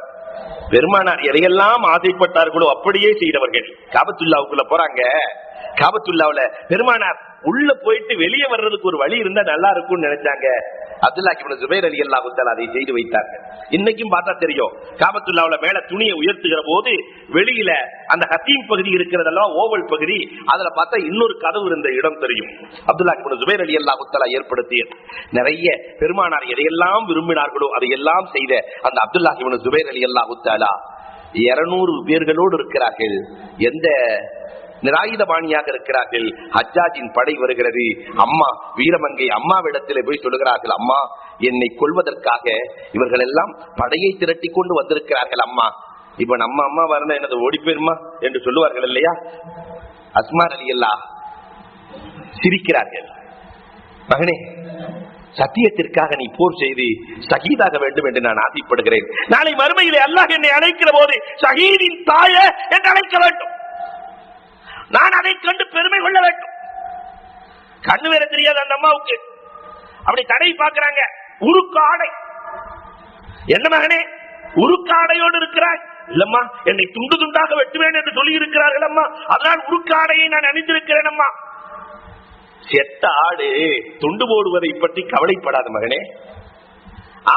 பெருமானார் எதையெல்லாம் ஆசைப்பட்டார்களோ அப்படியே செய்தவர்கள். காபத்துல்லாவுக்குள்ள போறாங்க. காபத்துல்லாவுல பெருமானார் உள்ள போயிட்டு வெளியே வர்றதுக்கு ஒரு வழி இருந்தா நல்லா இருக்கும்னு நினைச்சாங்க. அப்துல்லாஹ் இப்னு ஜுபைர் ரலியல்லாஹு தஆலா அதை செய்து வைத்தார்கள். இன்னைக்கும் பார்த்தா தெரியும், காபத்துல்லாவுல மேல துணியை உயர்த்துகிற போது வெளியில அந்த ஹத்தீம் பகுதி இருக்கிறதெல்லாம் ஓவல் பகுதி, அதுல பார்த்தா இன்னொரு கதவு இருந்த இடம் தெரியும். அப்துல்லாஹ் இப்னு ஜுபைர் ரலியல்லாஹு தஆலா ஏற்படுத்திய நிறைய பெருமானார் எதையெல்லாம் விரும்பினார்களோ அதையெல்லாம் செய்த அந்த அப்துல்லாஹ் இப்னு ஜுபைர் ரலியல்லாஹு தஆலா 200 பேர்களோடு இருக்கிறார்கள். எந்த நிராயுதபாணியாக இருக்கிறார்கள். ஹஜ்ஜாஜின் படை வருகிறது. அம்மா வீரமங்கை அம்மாவிடத்திலே போய் சொல்லுகிறார்கள், அம்மா, என்னை கொல்வதற்காக இவர்கள் எல்லாம் படையை திரட்டி கொண்டு வந்திருக்கிறார்கள். அம்மா, இப்ப நம்ம அம்மா வரணும் என்னது ஓடி போயிருமா என்று சொல்லுவார்கள் இல்லையா? அஸ்மா ரலியல்லாஹு சிரிக்கிறார்கள். மகனே, சத்தியத்திற்காக நீ போர் செய்து ஷஹீதாக வேண்டும் என்று நான் ஆசைப்படுகிறேன். நாளை மறுமையிலே அல்லாஹ் என்னை அழைக்கிற போது ஷஹீதின் தாய என்று அழைக்க வேண்டும். நான் அதை கண்டு பெருமை கொள்ள வேண்டும். கண்ணு வேற தெரியாது அந்த அம்மாவுக்கு. அப்படி தடை பார்க்கிறாங்க. உருக்கு ஆடை. என்ன மகனே, உருக்கு ஆடையோடு இருக்கிறாய்? இல்லம்மா, என்னை துண்டு துண்டாக வெட்டுவேன் என்று சொல்லி இருக்கிறார்கள் அம்மா, அதனால் உருக்கு ஆடையை நான் அணிந்திருக்கிறேன் அம்மா. செத்த ஆடு துண்டு போடுவதை பற்றி கவலைப்படாத மகனே.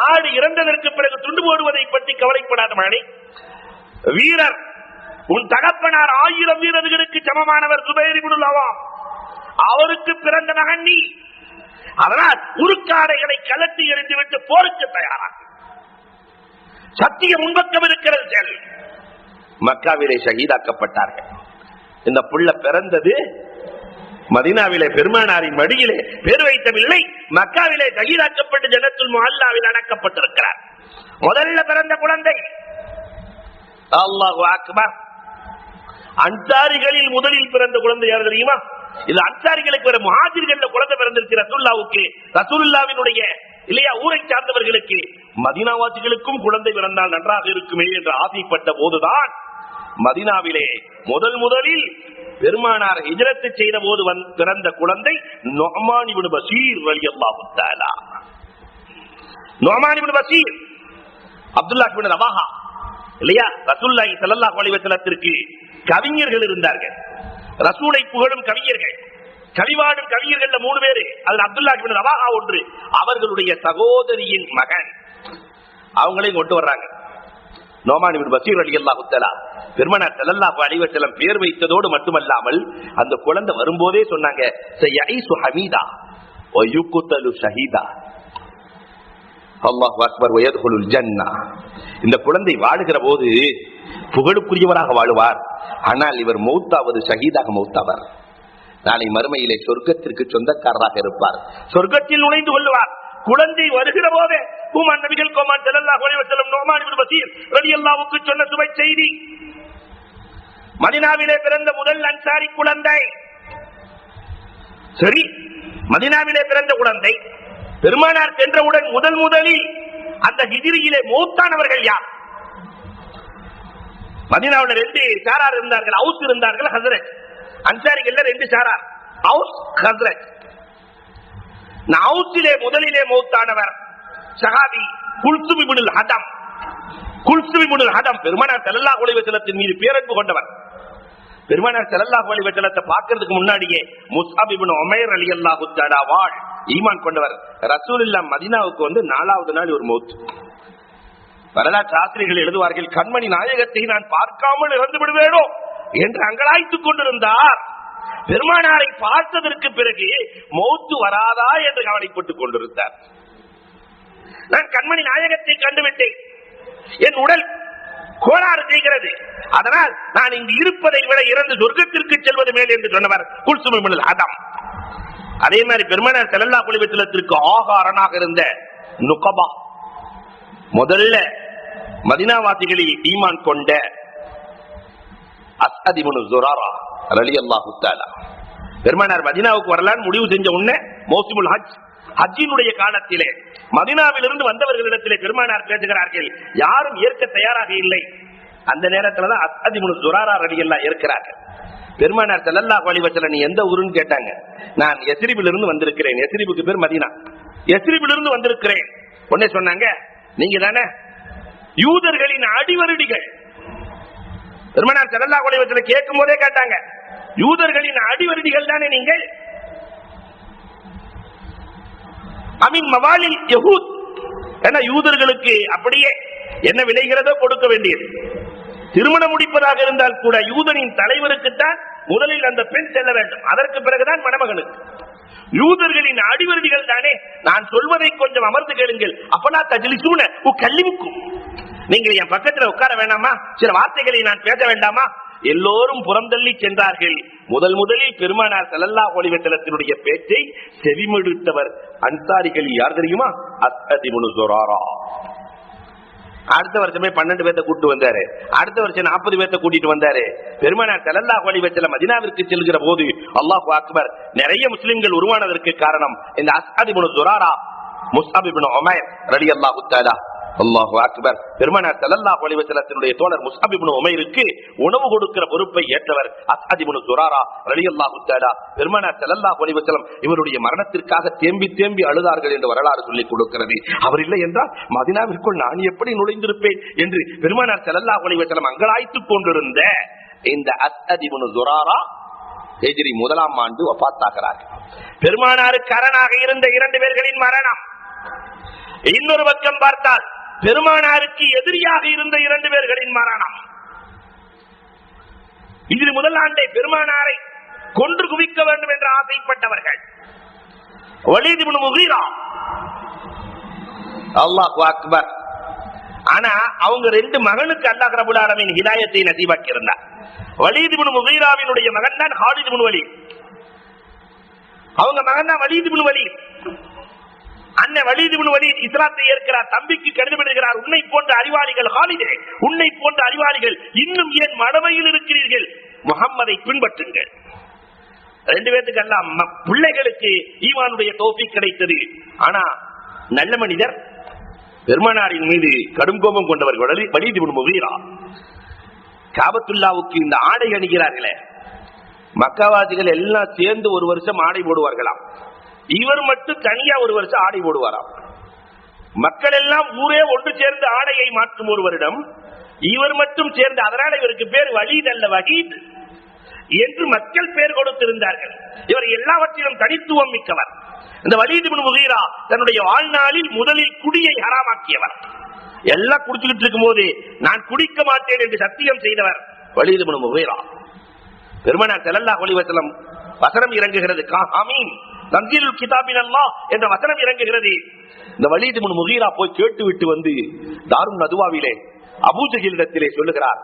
ஆடு இறந்ததற்கு பிறகு துண்டு போடுவதை பற்றி கவலைப்படாத மகனே. வீரர், உன் தகப்பனார் 1000 வீரர்களுக்கு சமமானவர் சுபைர் இப்னுல் அவாம். அவருக்கு பிறந்த மகன் நீ. அதனால் உருக்காடைகளை கலட்டி எறிந்துவிட்டு போருக்கு தயாராக. சத்தியம் முன்பக்கம் இருக்கிறது. செல். மக்காவிலே ஷஹீதாக்கப்பட்டார்கள். இந்த புள்ள பிறந்தது மதீனாவிலே பெருமானாரின் மடியிலே பேர் வைத்தவில்லை, மக்காவிலே ஷஹீதாக்கப்பட்டு ஜன்னத்துல் முஅல்லாவில் அடக்கப்பட்டிருக்கிறார். முதல்ல பிறந்த குழந்தை. அல்லாஹு அக்பர். அன்சாரிகளில் முதலில் பிறந்த குழந்தை யார் தெரியுமா? இது அன்சாரிகளுக்கு வேற முஹாஜிர்கள் குழந்தை பிறந்திருக்கு. ரசூலுல்லாஹ்வுக்கு, ரசூலுல்லாஹ்வினுடைய இல்லையா ஊரை சார்ந்தவர்களுக்கு, மதீனாவாசிகளுக்கும் குழந்தை பிறந்தால் நன்றாக இருக்குமே என்று ஆசைப்பட்ட போதுதான் மதீனாவிலே முதலில் பெருமானார் ஹிஜ்ரத் செய்த போது பிறந்த குழந்தை நுஅமான் இப்னு பஷீர் ரலியல்லாஹு தஆலா. நுஅமான் இப்னு பஷீர் அப்துல்லாஹ் இப்னு ரவாஹா இல்லையா? ரசூலுல்லாஹி ஸல்லல்லாஹு அலைஹி வஸல்லத்திற்கு கவிஞர்கள் இருந்தார்கள். ரசூலை புகழும் கவிஞர்கள், கவிவாடும் கவிஞர்கள் 3 பேரு. அதுல அப்துல்லாஹ் இப்னு ரவாஹா ஒன்று. அவர்களுடைய சகோதரியின் மகன். அவங்களையும் கொண்டு வர்றாங்க. நுஅமான் இப்னு பஷீர் ரலியல்லாஹு தஆலா பெருமானார் ஸல்லல்லாஹு அலைஹி வஸல்லம் பேர் வைத்ததோடு மட்டுமல்லாமல் அந்த குழந்தை வரும்போதே சொன்னாங்க, சயஈசு ஹமீதா வ யுக்தலு ஷஹீதா. அல்லாஹு அக்பர். வயதுல் ஜன்னா. இந்த குழந்தை வாழுகிற போது புகழுக்குரியவராக வாழுவார். ஆனால் இவர் மௌத்தாவது ஷஹீதாக மௌத்தாவார். நாளை மறுமையிலே சொர்க்கத்திற்கு சொந்தக்காரராக இருப்பார். சொர்க்கத்தில் நுழைந்து கொள்வார். குழந்தை வருகிற போதே ஹுமான் நபிகள் கோமான் ஸல்லல்லாஹு அலைஹி வஸல்லம் நுஅமான் இப்னு பஷீர் ரலியல்லாஹு சொன்ன சுபை செய்தி. மதீனாவிலே பிறந்த முதல் அன்சாரி குழந்தை. சரி, மதீனாவிலே பிறந்த குழந்தை பெருமானார் சென்றவுடன் முதலில் அந்த ஹிஜ்ரியிலே மௌத்தானவர்கள் யார்? மதீனாவுல 2 சாரார் இருந்தார்கள், அவுஸ் இருந்தார்கள், ஹஸ்ரஜ். அன்சாரிகள்ல 2 சாரார், அவுஸ் ஹஸ்ரஜ். அவுஸிலே முதலிலே மௌத்தானவர் சஹாபி குல்சும் இப்னுல் ஹதம். குல்சும் இப்னுல் ஹதம் பெருமானார் ஸல்லல்லாஹு அலைஹி வஸல்லத்தின் மீது பேரன்பு கொண்டவர். பெருமானார் ஸல்லல்லாஹு அலைஹி வஸல்லத்தை பார்க்கிறதுக்கு முன்னாடியே முஸ்அப் இப்னு உமைர் ரலியல்லாஹு தஆலா வாள் ஈமான் கொண்டவர். ரசூலுல்லாஹ் மதீனாவுக்கு வந்து 4வது நாள் ஒரு மௌத். வரலாற்று ஆசிரியர்கள் எழுதுவார்கள், கண்மணி நாயகத்தை நான் பார்க்காமல் இறந்து விடுவேனோ என்று அங்கலாய்த்துக் கொண்டிருந்தார். பெருமானாரை பார்த்ததற்கு பிறகு மௌத்து வராதா என்று கவலைப்பட்டுக் கொண்டிருந்தார். நான் கண்மணி நாயகத்தை கண்டுவிட்டேன், என் உடல் கோளாறு செய்கிறது, அதனால் நான் இங்கு இருப்பதை விட இறந்து சொர்க்கத்திற்கு செல்வது மேல் என்று சொன்னவர் குல்சும் இப்னுல் ஹதம். அதே மாதிரி பெருமானார் ஸல்லல்லாஹு அலைஹி வஸல்லத்திற்கு ஆகாரனாக இருந்த நுகபா, முதல்ல மதீனாவாசிகளில் ஈமான் கொண்ட அஸ்அத் இப்னு ஸுராரா ரலியல்லாஹு தஆலா. பெருமானார் மதீனாவுக்கு வரலான்னு முடிவு செஞ்ச உடனே மௌசிமுல் ஹஜ், ஹஜ்ஜினுடைய காலத்திலே மதீனாவிலிருந்து வந்தவர்களிடத்திலே பெருமானார் பேசுகிறார்கள், யாரும் ஏற்க தயாராக இல்லை. அந்த நேரத்துல தான் அஸ்அத் இப்னு ஸுராரா ரலியல்லாஹு இருக்கிறார்கள். பெருமானார் ஸல்லல்லாஹு அலைஹி வஸல்லம் நீ எந்த ஊருன்னு கேட்டாங்க. நான் யஸ்ரிபிலிருந்து வந்திருக்கிறேன். யஸ்ரிபுக்கு பேர் மதீனா. யஸ்ரிபிலிருந்து வந்திருக்கிறேன். உடனே சொன்னாங்க, நீங்க தானே யூதர்களின் அடிவருடிகள். பெருமானார் ஸல்லல்லாஹு அலைஹி வஸல்லம் கேட்கும் போதே கேட்டாங்க, யூதர்களின் அடிவருடிகள் தானே நீங்கள்? அமின் மவாலில் யஹூத், ஏன்னா யூதர்களுக்கு அப்படியே என்ன விளைகிறதோ கொடுக்க வேண்டியது. திருமணம் முடிப்பதாக இருந்தால் கூட யூதனின் தலைவருக்குத்தான் முதலில் அந்த பெண் செல்ல வேண்டும், அதற்கு பிறகுதான் மணமகனுக்கு. யூதர்களின் அடிவருடிகள் தானே, நான் சொல்வதை கொஞ்சம் அமர்ந்து கேளுங்கள். அப்பனா தஜ்லிசூன உகல்லிமுக்கும், நீங்க என் பக்கத்துல உட்கார வேண்டாமா? சில வார்த்தைகளை நான் பேச வேண்டாமா? எல்லோரும் புறந்தள்ளி சென்றார்கள். முதலில் பெருமானார் ஸல்லல்லாஹு அலைஹி வஸல்லத்தினுடைய பேச்சை செவிமடுத்தவர் அன்சாரிகள் யார் தெரியுமா? அஸ்அத் இப்னு ஸுராரா. அடுத்த வருஷமே 12 பேர்த்த கூட்டு வந்தாரு. அடுத்த வருஷம் 40 பேர்த்த கூட்டிட்டு வந்தாரு. பெருமானார் ஸல்லல்லாஹு அலைஹி வஸல்லம் மதீனாவிற்கு செல்கிற போது அல்லாஹு அக்பர், நிறைய முஸ்லிம்கள் உருவானதற்கு காரணம் இந்த அஸ்அத் இப்னு ஸுராரா, முஸ்அப் இப்னு உமைர் ரலியல்லாஹு தஆலா. அல்லாஹு அக்பர். பெருமானார் ஸல்லல்லாஹு அலைஹி வஸல்லத்தினுடைய தோழர் முஸ்அப் இப்னு உமைருக்கு உணவு கொடுக்கிற பொறுப்பை ஏற்றவர் அஸ்அத் இப்னு ஸுராரா ரலியல்லாஹு தஆலா. பெருமானார் ஸல்லல்லாஹு அலைஹி வஸல்லம் இவருடைய மரணத்திற்காக தேம்பி அழுதார்கள் என்று வரலாறு சொல்லிக் கொடுக்கிறது. அவர் இல்லை என்றால் மதீனாவிற்குள் நான் எப்படி நுழைந்திருப்பேன் என்று பெருமானார் ஸல்லல்லாஹு அலைஹி வஸல்லம் அங்கலாய்த்துக் கொண்டிருந்த இந்த அஸ்அத் இப்னு ஸுராரா ஹிஜ்ரி 1ஆம் ஆண்டு வஃபாத்தாகிறார்கள். பெருமானாருக்கு அரணாக இருந்த 2 பேர்களின் மரணம். இன்னொரு பக்கம் பார்த்தால் பெருமானாருக்கு எதிரியாக இருந்த 2 பேர்களின் மரணம். இதில் முதல் ஆண்டை பெருமானாரை கொன்று குவிக்க வேண்டும் என்று ஆசைப்பட்டவர்கள் வலீத் இப்னு முகீரா. அல்லாஹு அக்பர். ஆனா அவங்க 2 மகனுக்கு அல்லாஹ் ரப்பல் ஆலமீன் ஹிதாயத்தை நசீபாக்கி இருந்தார். வலீத் இப்னு முகீராவினுடைய மகன் தான் ஹாலித் இப்னு வலீத். அவங்க மகன் தான் வலீத் இப்னு வலீத். அண்ணன் வலீத் இப்னு வலீத் இஸ்லாத்தை ஏற்கிறார், தம்பிக்கு கடிதம் எழுதுகிறார், உன்னை போன்ற அறிவாளிகள் ஹாலிதே, உன்னை போன்ற அறிவாளிகள் இன்னும் ஏன் மடமையில் இருக்கிறீர்கள், முஹம்மதை பின்பற்றுங்கள். 2 பேருக்கு எல்லாம் பிள்ளைகளுக்கு ஈமானுடைய தௌஃபீக் கிடைத்தது. ஆனா நல்ல மனிதர் பெருமானாரின் மீது கடும் கோபம் கொண்டவர்கள் வலீத் இப்னு முகீரா. காபத்துல்லாவுக்கு இந்த ஆடை அணிகிறார்களே, மக்காவாசிகள் எல்லாம் சேர்ந்து ஒரு வருஷம் ஆடை போடுவார்களாம். இவர் மட்டும் தனியா ஒரு வருஷம் ஆடை போடுவாராம். மக்கள் எல்லாம் ஊரே ஒன்று சேர்ந்து ஆடையை மாற்றும் ஒரு வருடம், இவர் மட்டும் சேர்ந்து, அதனால இவருக்கு பேர் வலீத் அல்ல வஹீத் என்று மக்கள் பேர் கொடுத்திருந்தார்கள். இவர் எல்லாவற்றிலும் தனித்துவம் மிக்கவர். இந்த வலீத் இப்னு முகீரா தன்னுடைய வாழ்நாளில் முதலில் குடியை ஹராமாக்கியவர். எல்லாம் குடிச்சுக்கிட்டு இருக்கும் போது நான் குடிக்க மாட்டேன் என்று சத்தியம் செய்தவர் வலீத் இப்னு முகீரா. பெருமானார் ஸல்லல்லாஹு அலைஹி வஸல்லம் வசனம் இறங்குகிறது, ஆமீன் தன்சீலுல் கிதாபின் அல்லாஹ் என்ற வசனம் இறங்குகிறது. இந்த வலீத் இப்னு முகீரா போய் கேட்டு விட்டு வந்து தாருன் நதுவாவிலே அபூ ஜஹீலிடத்திலே சொல்லுகிறார்,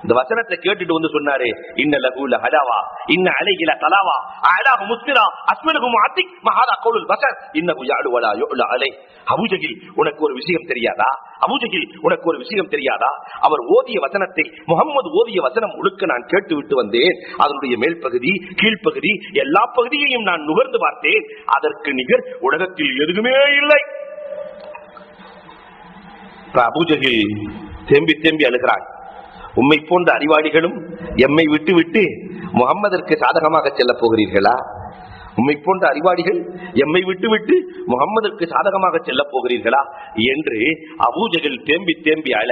இந்த வசனத்தை கேட்டுட்டு வந்து சொன்னாரு, இன்ன லகுல ஹலாவா இன்ன அலைகில தலாவா அலாஹு முஸ்திரா அஸ்மலுஹு முஅத்திக் மஹாதா கவுலுல் பஸர் இன்னஹு யஅலு வலா யுஅலா அலை. அபூஜஹில், உனக்கு ஒரு விஷயம் தெரியாதா? அபூஜஹில், உனக்கு ஒரு விஷயம் தெரியாதா? அவர் ஓதிய வசனத்தை, முகம்மது ஓதிய வசனம் முழுக்க நான் கேட்டு விட்டு வந்தேன். அதனுடைய மேல் பகுதி, கீழ்ப்பகுதி, எல்லா பகுதியையும் நான் நுகர்ந்து பார்த்தேன். அதற்கு நிகர் உலகத்தில் எதுவுமே இல்லை. அபூஜஹில் தேம்பி தேம்பி அழுகிறான். உம்மை போன்ற அறிவாளிகளும் எம்மை விட்டு விட்டு முகம்மதற்கு சாதகமாக செல்ல போகிறீர்களா? உம்மை போன்ற அறிவாளிகள் எம்மை விட்டு விட்டு முகம்மதற்கு சாதகமாக செல்ல போகிறீர்களா என்று அபூஜஹில் தேம்பி தேம்பி அழ,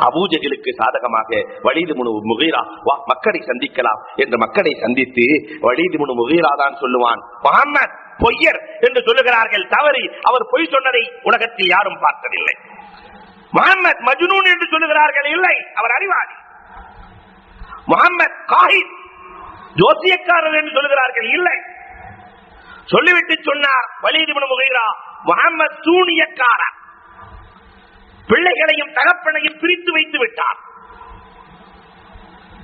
அபூஜஹிலுக்கு சாதகமாக வலீத் இப்னு முகீரா வா மக்களை சந்திக்கலாம் என்று மக்களை சந்தித்து வலீத் இப்னு முகீரா தான் சொல்லுவான், முஹம்மத் பொய்யர் என்று சொல்லுகிறார்கள். தவறு, அவர் பொய் சொன்னதை உலகத்தில் யாரும் பார்த்ததில்லை. முஹம்மத் மஜ்னூன் என்று சொல்லுகிறார்கள், இல்லை, அவர் அறிவாளி. முஹம்மத் காஹின், ஜோசியக்காரர் என்று சொல்லுகிறார்கள், இல்லை. சொல்லிவிட்டு சொன்னார் வலீத் இப்னு முகீரா, முஹம்மத் சூனியக்காரர், பிள்ளைகளையும் தகப்பனையும் பிரித்து வைத்து விட்டார்.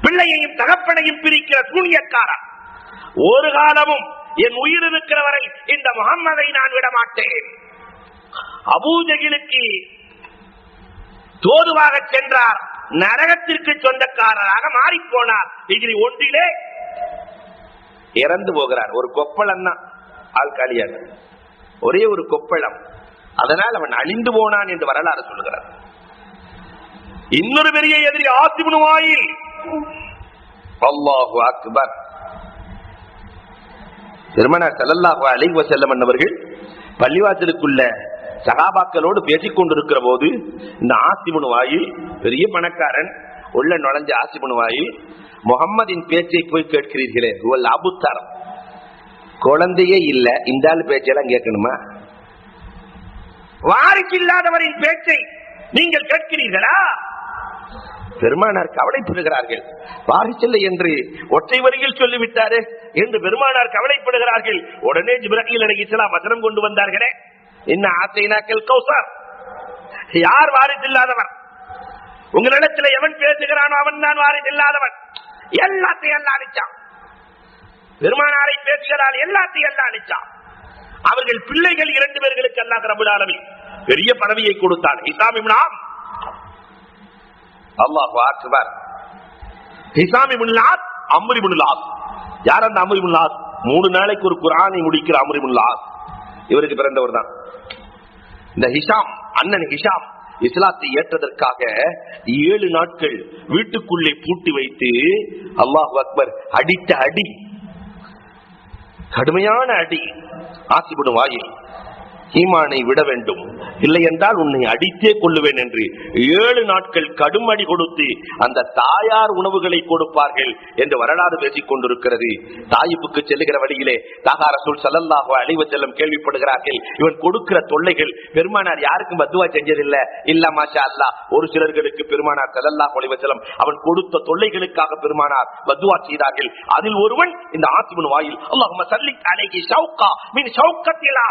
பிள்ளையையும் தகப்பனையும் பிரிக்கிற சூனியக்காரர். ஒரு காலமும் என் உயிர் இருக்கிற வரை இந்த முஹம்மதை நான் விட மாட்டேன். அபூஜஹிலுக்கு தோதுவாக சென்றார், நரகத்திற்கு சொந்தக்காரராக மாறி போனார். ஹிஜ்ரி 1 இறந்து போகிறார். ஒரு கொப்பளம் தான் ஆள்காலியாக, ஒரே ஒரு கொப்பளம். அதனால் அவன் அழிந்து போனான் என்று வரலாறு சொல்லுகிறார். இன்னொரு பெரிய எதிரி ஆசிப் இப்னு வாயில். அல்லாஹு அக்பர். பெருமானார் ஸல்லல்லாஹு அலைஹி வஸல்லம் அவர்கள் பள்ளிவாசலுக்குள்ள சகாபாக்களோடு பேசிக் கொண்டிருக்கிற போது இந்த ஆசிப் இப்னு வாயில், பெரிய பணக்காரன், உள்ள நுழைஞ்ச ஆசிப் இப்னு வாயில், முகம்மதின் பேச்சை போய் கேட்கிறீர்களே, அபுத்தார், குழந்தையே இல்ல, இந்த ஆள் பேச்செல்லாம் கேட்கணுமா? வாரிசு இல்லாதவரின் பேச்சை நீங்கள் கேட்கிறீர்களா? பெருமானார் கவலைப்படுகிறார்கள். வாரிசில்லை என்று ஒற்றை வரியில் சொல்லிவிட்டாரு என்று பெருமானார் கவலைப்படுகிறார்கள். உடனே ஜிப்ரீல் அலைஹிஸ்ஸலாம் வசனம் கொண்டு வந்தார்களே, இன்ன ஆத்தைனாக்கல் கௌசர், யார் வாரிசு இல்லாதவர்? உங்களிடத்தில் எவன் பேசுகிறானோ அவன் தான் வாரிசு இல்லாதவன். எல்லாத்தையும் எல்லாம் அழிச்சான். பெருமானாரை பேசுகிறார், எல்லாத்தையும் எல்லாம் அழிச்சான். அவர்கள் பிள்ளைகள் 2 பேர்களுக்கு அல்லாஹ் ரப்பல் ஆலமீன் பெரிய பதவியை கொடுத்தான். ஹிஷாம் இப்னு ஆம், அல்லாஹு அக்பர். ஹிஷாம் இப்னு ஆஸ், அம்ர் இப்னு ஆஸ். யார் அந்த அம்ர் இப்னு ஆஸ்? 3 நாளைக்கு ஒரு குர்ஆனை முடிக்கிற அம்ர் இப்னு ஆஸ். இவருக்கு பிறந்தவர் தான் இந்த ஹிஷாம். அண்ணன் ஹிஷாம் இஸ்லாத்தை ஏற்றதற்காக 7 நாட்கள் வீட்டுக்குள்ளே பூட்டி வைத்து, அல்லாஹு அக்பர், அடித்த அடி, கடுமையான அடி. ஆசிப் இப்னு வாயில், ஈமானை விட வேண்டும், இல்லை என்றால் உன்னை அடித்தே கொள்ளுவேன் என்று 7 நாட்கள் கடும் அடி கொடுத்து அந்த தாயார் உணவுகளை கொடுப்பார்கள் என்று வரலாறு பேசிக் கொண்டிருக்கிறது. தாயிப்புக்கு செல்லுகிற வழியிலே தாகா ரசூல் ஸல்லல்லாஹு அலைஹி வஸல்லம் கேள்விப்படுகிறார்கள், இவன் கொடுக்கிற தொல்லைகள். பெருமானார் யாருக்கும் பத்துவா செஞ்சதில்லை, இல்ல மாஷா அல்லாஹ். ஒரு சிலர்களுக்கு பெருமானார் ஸல்லல்லாஹு அலைஹி வஸல்லம் அவன் கொடுத்த தொல்லைகளுக்காக பெருமானார் பத்துவா செய்தார்கள். அதில் ஒருவன் இந்த ஆசிப் இப்னு வாயில். அல்லாஹும்ம ஸல்லி அலைஹி ஷௌகா மின் ஷௌகத்திலா.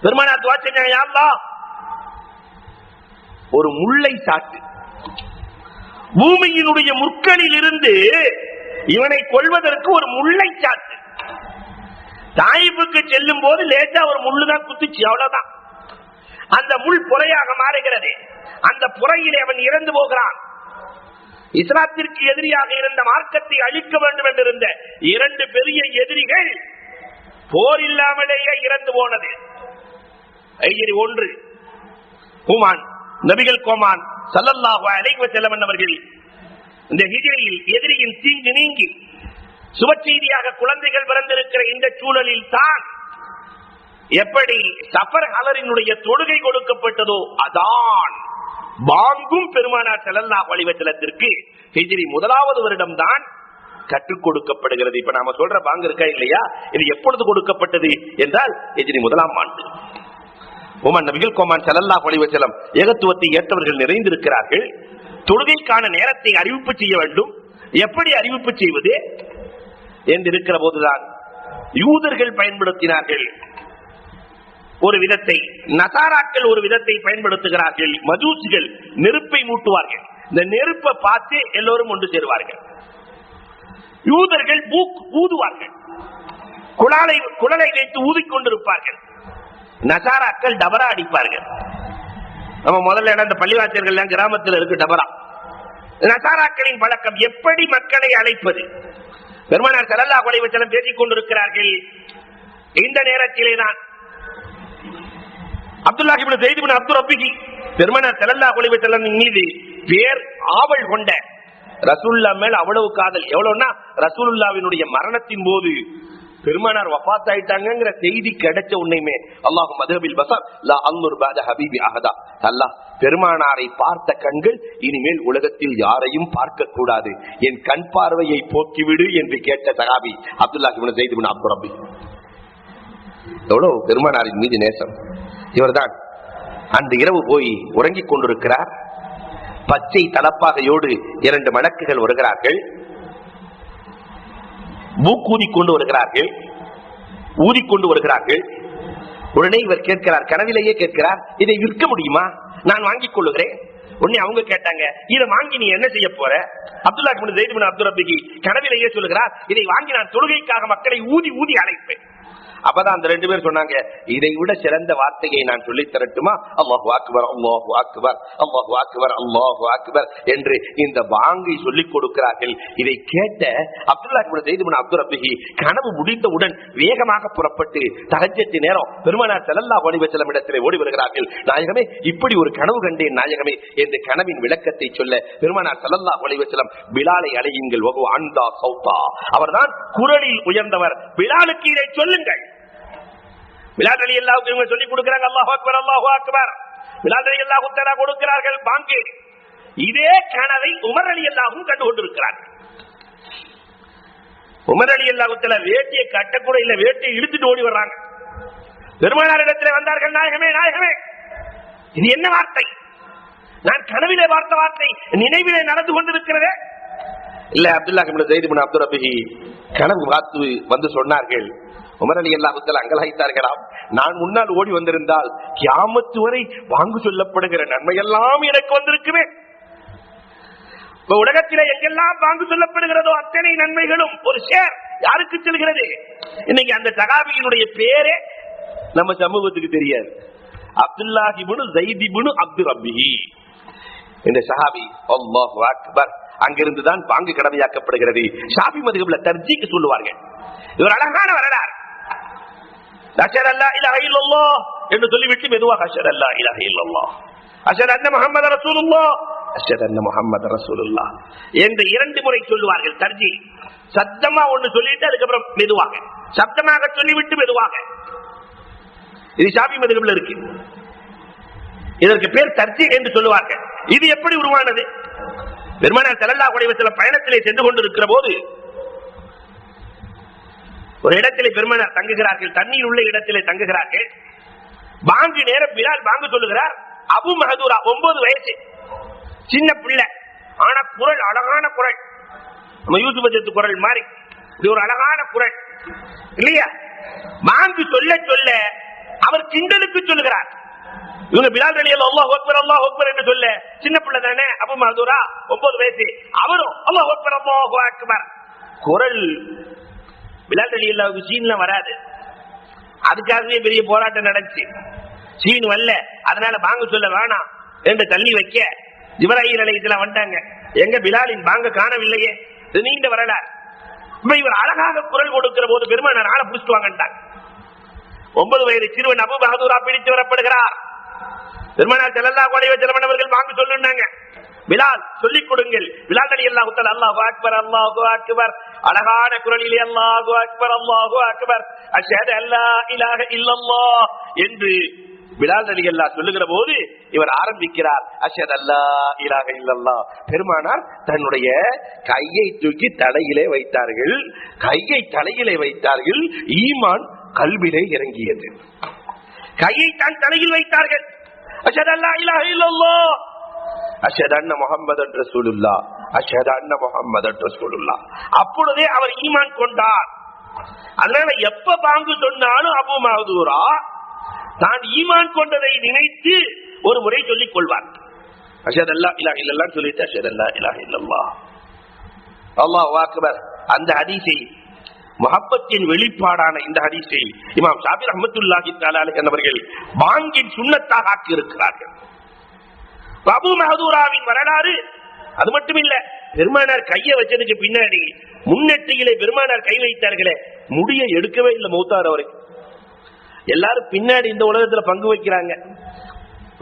பெருமானார் துஆ செஞ்சாங்க, யா அல்லாஹ், ஒரு முல்லை சாட்டு பூமியினுடைய முற்களில் இருந்து இவனை கொல்வதற்கு ஒரு முல்லை சாட்டு. தாயிப்புக்கு செல்லும் போது லேசா ஒரு முள்ளுதான் குத்துச்சு, அவ்வளவுதான். அந்த முள் புறையாக மாறுகிறது. அந்த புறையிலே அவன் இறந்து போகிறான். இஸ்லாத்திற்கு எதிரியாக இருந்த, மார்க்கத்தை அழிக்க வேண்டும் என்றிருந்த 2 பெரிய எதிரிகள் போர் இல்லாமலேயே இறந்து போனது. ஹிஜ்ரி 1 ஹுமான் நபிகள் கோமான் ஸல்லல்லாஹு அலைஹி வஸல்லம் அவர்கள் இந்த ஹிஜ்ரியில் எதிரியின் தீங்கு நீங்கி சுபச்செய்தியாக குழந்தைகள் பிறந்திருக்கிற இந்த சூழலில் தான் எப்படி சஃபர் ஹலரினுடைய தொழுகை கொடுக்கப்பட்டதோ அதான் பாங்கும் பெருமானார் ஸல்லல்லாஹு அலைஹி வஸல்லத்திற்கு ஹிஜ்ரி 1வது வருடம் தான் கற்றுக் கொடுக்கப்படுகிறது. இப்ப நாம சொல்ற பாங்கு இருக்கா இல்லையா, இது எப்பொழுது கொடுக்கப்பட்டது என்றால் ஹிஜ்ரி 1ஆம் ஆண்டு. உமர் நபிகள் கோமான் ஸல்லல்லாஹு அலைஹி வஸல்லம் ஏகத்துவத்தை ஏற்றவர்கள் நிறைந்திருக்கிறார்கள். தொழுகைக்கான நேரத்தை அறிவிப்பு செய்ய வேண்டும். எப்படி அறிவிப்பு செய்வது என்று இருக்கிற போதுதான் யூதர்கள் பயன்படுத்தினார்கள் ஒரு விதத்தை, நசாராக்கள் ஒரு விதத்தை பயன்படுத்துகிறார்கள். மஜூசிகள் நெருப்பை மூட்டுவார்கள். இந்த நெருப்பை பார்த்து எல்லோரும் ஒன்று சேருவார்கள். யூதர்கள் ஊதுவார்கள், குழலை வைத்து ஊதிக்கொண்டிருப்பார்கள். நசாராக்கள் டபரா அடிப்பார்கள். நம்ம முதல்ல இந்த பள்ளிவாசல்கள் கிராமத்தில் இருக்கு டபரா. நசாராக்களின் பழக்கம் எப்படி மக்களை அழைப்பது. பெருமானார் ஸல்லல்லாஹு அலைஹி வஸல்லம் பேசிக் கொண்டிருக்கிறார்கள். இந்த நேரத்திலே தான் அப்துல்லாஹ் இப்னு ஸைத் இப்னு அப்து ரப்பிஹி பெருமானார் ஸல்லல்லாஹு அலைஹி வஸல்லம் மீது பேர் ஆவல் கொண்ட, ரசூலுல்லாஹ் மேல் அவ்வளவு காதல். எவ்வளவுன்னா ரசூலுல்லாஹ்வினுடைய மரணத்தின் போது பெருமானார் வஃபாத் ஆயிட்டாங்கங்கிற செய்தி கிடைச்ச உன்னையுமே அல்லாஹு மதஹபில் பஸர் லா அன்னுர் பஅத ஹபீபி அஹதா, அல்லாஹ் பெருமானாரை பார்த்த கண்கள் இனிமேல் உலகத்தில் யாரையும் பார்க்க கூடாது, என் கண் பார்வையை போக்கிவிடு என்று கேட்ட சஹாபி அப்துல்லாஹ் இப்னு ஸைத் இப்னு அப்து ரப்பி. எவ்வளவு பெருமானாரின் மீது நேசம். இவர்தான் அந்த இரவு போய் உறங்கிக் கொண்டிருக்கிறார். பச்சை தலப்பாகையோடு 2 மலக்குகள் வருகிறார்கள், மூக்கூதிக்கொண்டு வருகிறார்கள், ஊதிக்கொண்டு வருகிறார்கள். உடனே இவர் கேட்கிறார், கனவிலேயே கேட்கிறார், இதை விற்க முடியுமா, நான் வாங்கிக் கொள்ளுகிறேன். உடனே அவங்க கேட்டாங்க, இதை வாங்கி நீ என்ன செய்ய போற? அப்துல்லாஹ் இப்னு ஸைத் இப்னு அப்து ரப்பிஹி கனவிலேயே சொல்லுகிறார், இதை வாங்கி நான் தொழுகைக்காக மக்களை ஊதி ஊதி அழைப்பேன். அப்பதான் அந்த 2 பேர் சொன்னாங்க, இதை விட சிறந்த வார்த்தையை நான் சொல்லி தரட்டுமா? அல்லாஹு அக்பர் அல்லாஹு அக்பர் அல்லாஹு அக்பர் அல்லாஹு அக்பர் என்று இந்த வாங்கை சொல்லிக் கொடுக்கிறார்கள். இதை கேட்ட அப்துல்லாஹ் இப்னு ஸைத் இப்னு அப்து ரப்பிஹி கனவு முடிந்தவுடன் வேகமாக புறப்பட்டு தஹஜ்ஜத் நேரம் பெருமானார் ஸல்லல்லாஹு அலைஹி வஸல்லம் இடத்திலே ஓடி வருகிறார்கள். நாயகமே, இப்படி ஒரு கனவு கண்டேன் நாயகமே என்று கனவின் விளக்கத்தை சொல்ல பெருமானார் ஸல்லல்லாஹு அலைஹி வஸல்லம் பிலாலை அழையுங்கள், வஹு அன்தா சௌதா, அவர்தான் குரலில் உயர்ந்தவர், பிலாலுக்கு இதை சொல்லுங்கள். பிலால் ரலியல்லாஹு அன்ஹு சொல்லி கொடுக்கிறாங்க, அல்லாஹு அக்பர் அல்லாஹு அக்பர். பிலால் ரலியல்லாஹு தஆலா கொடுக்கிறார்கள் பாங்கு. இதே கனவை உமர் ரலியல்லாஹு கண்டு கொண்டிருக்கிறார்கள். உமர் ரலியல்லாஹு தஆலா வேட்டியை கட்டக்கூட இல்ல, வேட்டியை இழுத்துட்டு ஓடி வர்றாங்க. பெருமானாரிடத்தில் வந்தார்கள், நாயகமே நாயகமே, இது என்ன வார்த்தை? நான் கனவிலே பார்த்த வார்த்தை நினைவிலே நடந்து கொண்டிருக்கிறதே. இல்ல, அப்துல்லாஹ் இப்னு ஸைத் இப்னு அப்து ரப்பிஹி கனவு பார்த்து வந்து சொன்னார்கள். உமர் ரலியல்லாஹு தஆலா அங்கலாய்த்தார்களாம், நான் முன்னால் ஓடி வந்திருந்தால் கியாமத் வரை வாங்கு சொல்லப்படுகிற நன்மையெல்லாம் எனக்கு வந்திருக்குமே. உலகத்திலே எங்கெல்லாம் வாங்கு சொல்லப்படுகிறதோ அத்தனை நன்மைகளும் ஒரு ஷேர் யாருக்கு செல்கிறது? இன்னைக்கு அந்த சஹாபியினுடைய பேரே நம்ம சமூகத்துக்கு தெரியாது. அப்துல்லாஹ் இப்னு ஸைத் இப்னு அப்து ரப்பிஹி இந்த சஹாபி. அல்லாஹு அக்பர். அங்கிருந்துதான் பாங்கு கடமையாக்கப்படுகிறது. ஷாஃபி மதுஹப்ல தர்ஜீக்கு சொல்லுவார்கள். இவர் அழகான வரலாறு. அஷ்ஹது அல்லா இலாஹ இல்லல்லாஹ் என்று சொல்லிவிட்டு மெதுவாக அஷ்ஹது அல்லா இலாஹ இல்லல்லாஹ், அஷ்ஹது அன்ன முஹம்மது ரசூலுல்லாஹ், அஷ்ஹது அன்ன முஹம்மது ரசூலுல்லாஹ் என்று 2 முறை சொல்லுவார்கள். தர்ஜீ சத்தமா ஒன்னு சொல்லிட்டு அதுக்கப்புறம் மெதுவாக, சப்தமாக சொல்லிவிட்டு மெதுவாக. இது ஷாஃபி மதுஹப்ல இருக்கு. இதற்கு பேர் தர்ஜீ என்று சொல்லுவார்கள். இது எப்படி உருவானது? பெருமானார் ஸல்லல்லாஹு அலைஹி வஸல்லம் பயணத்திலே சென்று கொண்டிருக்கிற போது ஒரு இடத்திலே பெருமானார் தங்குகிறார்கள், தண்ணீர் உள்ள இடத்திலே தங்குகிறார்கள். பாங்கு நேரம் பிலால் பாங்கு சொல்லுகிறார். அபு மஹதூரா 9 வயசு சின்ன பிள்ளை, ஆனா குரல் அழகான குரல், நம்ம யூசுப் குரல் மாதிரி. இது ஒரு அழகான குரல் இல்லையா? பாங்கு சொல்ல சொல்ல அவர் கிண்டலுக்கு சொல்லுகிறார். இவங்க பிலால் ரலியல்லாஹு அல்லாஹு அக்பர் அல்லாஹு அக்பர் என்று சொல்ல, சின்ன பிள்ளை தானே அபு மஹதூரா 9 வயசு, அவரும் அல்லாஹு அக்பர் அல்லாஹு அக்பர். குரல் பிலால் ரலியல்லாஹு சீன்ல வராது. அதுக்காகவே பெரிய போராட்டம் நடந்துச்சு. சீன் வரல, அதனால பாங்கு சொல்ல வேணாம் என்று தள்ளி வைக்க ஜிப்ராயீல் அலைஹிஸ்ஸலாம் வந்தாங்க. எங்க பிலாலின் பாங்க காணவில்லையே. இது நீண்ட வரலாறு. இவர் அழகாக குரல் கொடுக்கிற போது பெருமானார் ஆளை புடிச்சிட்டு வாங்கட்டாங்க. 9 வயது சிறுவன் அபு பஹதூரா பிடித்து வரப்படுகிறார். பெருமானார் ஸல்லல்லாஹு அலைஹி வஸல்லம் அவர்கள் பாங்கு சொல்லுனாங்க, பிலால் சொல்லிக் கொடுங்கள். பிலால் ரலியல்லாஹு தஆலா அல்லாஹு அக்பர் அல்லாஹு அக்பர் அழகான குரலிலே அல்லாஹு அக்பர் அல்லாஹு அக்பர் அஷ்ஹது அல்லா இலாஹ இல்லல்லாஹ் என்று பிலால் ரலியல்லாஹு சொல்லுகிற போது இவர் ஆரம்பிக்கிறார், அஷ்ஹது அல்லா இலாஹ இல்லல்லாஹ். பெருமானார் தன்னுடைய கையை தூக்கி தலையிலே வைத்தார்கள். கையை தலையிலே வைத்தார்கள். ஈமான் கல்விலே இறங்கியது. கையை தன் தலையில் வைத்தார்கள். அஷ்ஹது அல்லா இலாஹ இல்லல்லாஹ், அஷ்ஹது அன்ன முஹம்மதன் ரசூலுல்லாஹ், அஷ்ஹது அன்ன முஹம்மதன் ரசூலுல்லாஹ். அப்பொழுதே அவர் ஈமான் கொண்டார். அதனால எப்ப பாங்கு சொன்னாலும் அபு மஹதூரா தான் ஈமான் கொண்டதை நினைத்து ஒரு முறை சொல்லிக் கொள்வார். அஷ்ஹது அல்லா இலாஹ இல்லல்லாஹ் சொல்லிட்டு அஷ்ஹது அல்லா இலாஹ இல்லல்லாஹ் அல்லாஹு அக்பர். அந்த ஹதீஸை, முஹப்பத்தின் வெளிப்பாடான இந்த ஹதீஸை இமாம் ஷாஃபி ரஹ்மத்துல்லாஹி தஆலா அலைஹி அவர்கள் பாங்கின் சுன்னத்தாக ஆக்கி இருக்கிறார்கள். அபூ மஹ்தூராவின் வரலாறு அது மட்டும் இல்ல, பெருமானார் கையை வச்சதுக்கு பின்னாடி முன்னெட்டியிலே பெருமானார் கை வைத்தார்களே, முடியை எடுக்கவே இல்லை மௌத்தார் வரைக்கும். எல்லாரும் பின்னாடி இந்த உலகத்துல பங்கு வைக்கிறாங்க,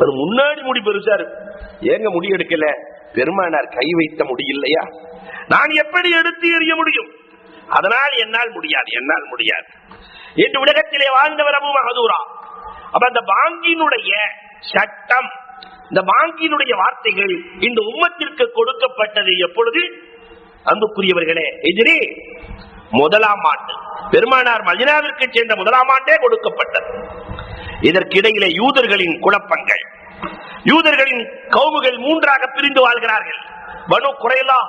ஒரு முன்னாடி முடி பெருசா இருக்கு, ஏங்க முடி எடுக்கல? பெருமானார் கை வைத்த முடி இல்லையா, நான் எப்படி எடுத்து எறிய முடியும்? அதனால் என்னால் முடியாது, என்னால் முடியாது என்று உலகத்திலே வாழ்ந்தவர் அபூ மஹ்தூரா. அப்ப அந்த பாங்கினுடைய சட்டம், இந்த பாங்கினுடைய வார்த்தைகள் இந்த உம்மத்திற்கு கொடுக்கப்பட்டது எப்பொழுது? அன்புக்குரியவர்களே, ஹிஜ்ரி முதலாம் ஆண்டு, பெருமானார் மதீனாவிற்கு சென்ற முதலாம் ஆண்டே கொடுக்கப்பட்டது. இதற்கிடையிலே யூதர்களின் குழப்பங்கள், யூதர்களின் கௌமுகள் மூன்றாக பிரிந்து வாழ்கிறார்கள். பனு குறைலா,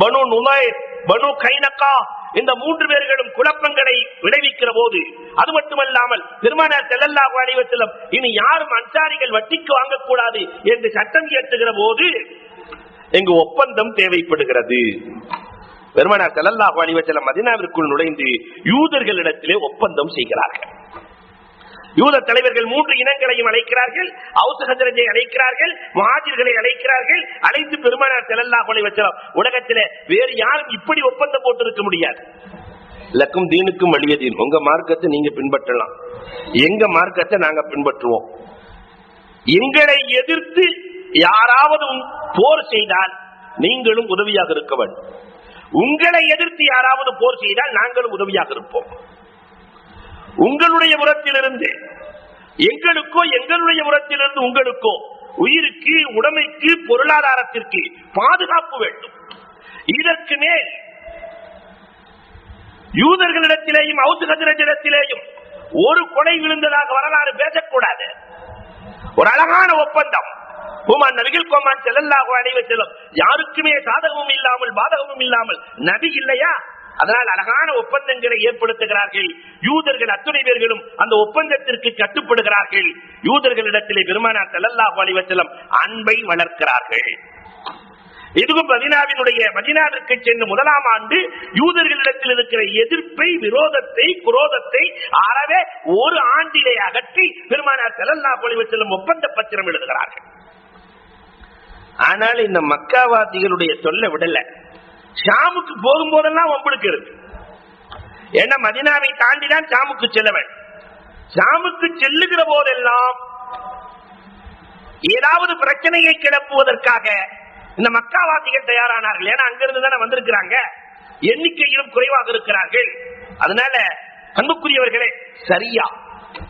பனு நுலைர், பனு கைனகா, இந்த மூன்று பேர்களும் குழப்பங்களை விளைவிக்கிற போது, அது மட்டுமல்லாமல் பெருமானார் ஸல்லல்லாஹு அலைஹி வஸல்லம் இனி யாரும் அன்சாரிகள் வட்டிக்கு வாங்கக்கூடாது என்று சட்டம் இயற்றுகிற போது இங்கு ஒப்பந்தம் தேவைப்படுகிறது. பெருமானார் ஸல்லல்லாஹு அலைஹி வஸல்லம் மதீனாவிற்குள் நுழைந்து யூதர்களிடத்திலே ஒப்பந்தம் செய்கிறார்கள். யூத தலைவர்கள் மூன்று இனங்களையும் அழைக்கிறார்கள், அவுஸ் ஹஜ்ரஜை அழைக்கிறார்கள், முஹாஜிர்களை அழைக்கிறார்கள். அழைத்து பெருமானார் ஸல்லல்லாஹு அலைஹி வஸல்லம், உலகத்திலே வேறு யாரும் இப்படி ஒப்பந்தம் போட்டு இருக்க முடியாது. லக்கும் தீனுக்கும் வலிய தீன், உங்க மார்க்கத்தை நீங்க பின்பற்றலாம், எங்க மார்க்கத்தை நாங்க பின்பற்றுவோம். எங்களை எதிர்த்து யாராவது போர் செய்தால் நீங்களும் உதவியாக இருக்க வேண்டும், உங்களை எதிர்த்து யாராவது போர் செய்தால் நாங்களும் உதவியாக இருப்போம். உங்களுடைய புறத்திலிருந்து எங்களுக்கோ, எங்களுடைய புறத்திலிருந்து உங்களுக்கோ உயிருக்கு, உடைமைக்கு, பொருளாதாரத்திற்கு பாதுகாப்பு வேண்டும். இதற்கு மேல் யூதர்களிடத்திலேயும் அவுஸ் ஹஜ்ரஜிடத்திலேயும் ஒரு கொலை விழுந்ததாக வரலாறு பேசக்கூடாது. ஒரு அழகான ஒப்பந்தம். உமர் நபிகள் கோமான் ஸல்லல்லாஹு அலைஹி வஸல்லம் யாருக்குமே சாதகமும் இல்லாமல் பாதகமும் இல்லாமல் நபி இல்லையா? அதனால் அழகான ஒப்பந்தங்களை ஏற்படுத்துகிறார்கள். யூதர்கள் அத்துணை பேர்களும் அந்த ஒப்பந்தத்திற்கு கட்டுப்படுகிறார்கள். யூதர்களிடத்திலே பெருமானார் ஸல்லல்லாஹு அலைஹி வஸல்லம் அன்பை வளர்க்கிறார்கள். இதுவும் மதீனாவிற்கு சென்ற முதலாம் ஆண்டு யூதர்களிடத்தில் இருக்கிற எதிர்ப்பை, விரோதத்தை, குரோதத்தை அறவே ஒரு ஆண்டிலே அகற்றி பெருமானார் ஸல்லல்லாஹு அலைஹி வஸல்லம் ஒப்பந்த பத்திரம் எழுதுகிறார்கள். ஆனால் இந்த மக்காவாதிகளுடைய சொல்ல விடல. ஷாமுக்கு போகும் போதெல்லாம் ஒம்பளுக்கு இருக்கு. ஏன்னா மதீனாவை தாண்டிதான் ஷாமுக்கு செல்லவன். ஷாமுக்கு செல்லுகிற போதெல்லாம் ஏதாவது பிரச்சனையை கிளப்புவதற்காக இந்த மக்காவாசிகள் தயாரானார்கள். ஏன்னா அங்கிருந்து தானே வந்திருக்கிறாங்க, எண்ணிக்கையிலும் குறைவாக இருக்கிறார்கள். அதனால அன்புக்குரியவர்களே, சரியா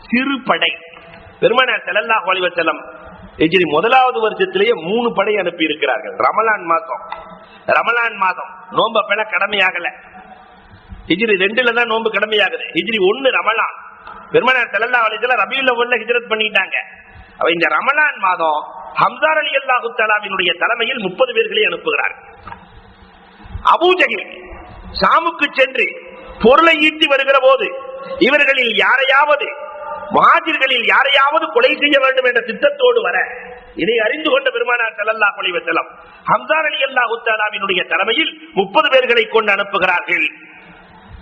சிறு படை பெருமானார் ஸல்லல்லாஹு அலைஹி வஸல்லம் ஹிஜ்ரி முதலாவது வருஷத்திலேயே 3 படை அனுப்பி இருக்கிறார்கள். ரமலான் மாதம் நோன்பு அப்ப கடமையாகல. ஹிஜ்ரி 2ல தான் நோன்பு கடமையாகுது. ஹிஜ்ரி 1 ரமலான். பெருமானார் ஸல்லல்லாஹு அலைஹி வஸல்லம் ரபியுல் அவ்வல்ல ஹிஜ்ரத் பண்ணிட்டாங்க. அவ இந்த ரமலான் மாதம் ஹம்ஸா ரலியல்லாஹு தஆலாவினுடைய தலைமையில் 30 பேர்களை அனுப்புகிறார். அபூ ஜஹல் ஷாமுக்கு சென்று பொருளை ஈட்டி வருகிற போது இவர்களில் யாரையாவது, முஹாஜிர்களில் யாரையாவது கொலை செய்ய வேண்டும் என்ற திட்டத்தோடு வர, இதை அறிந்து கொண்ட பெருமானார் ஸல்லல்லாஹு அலைஹி வஸல்லம் ஹம்ஸா ரலியல்லாஹு தஆலாவினுடைய தலைமையில் 30 பேர்களை கொண்டு அனுப்புகிறார்கள்.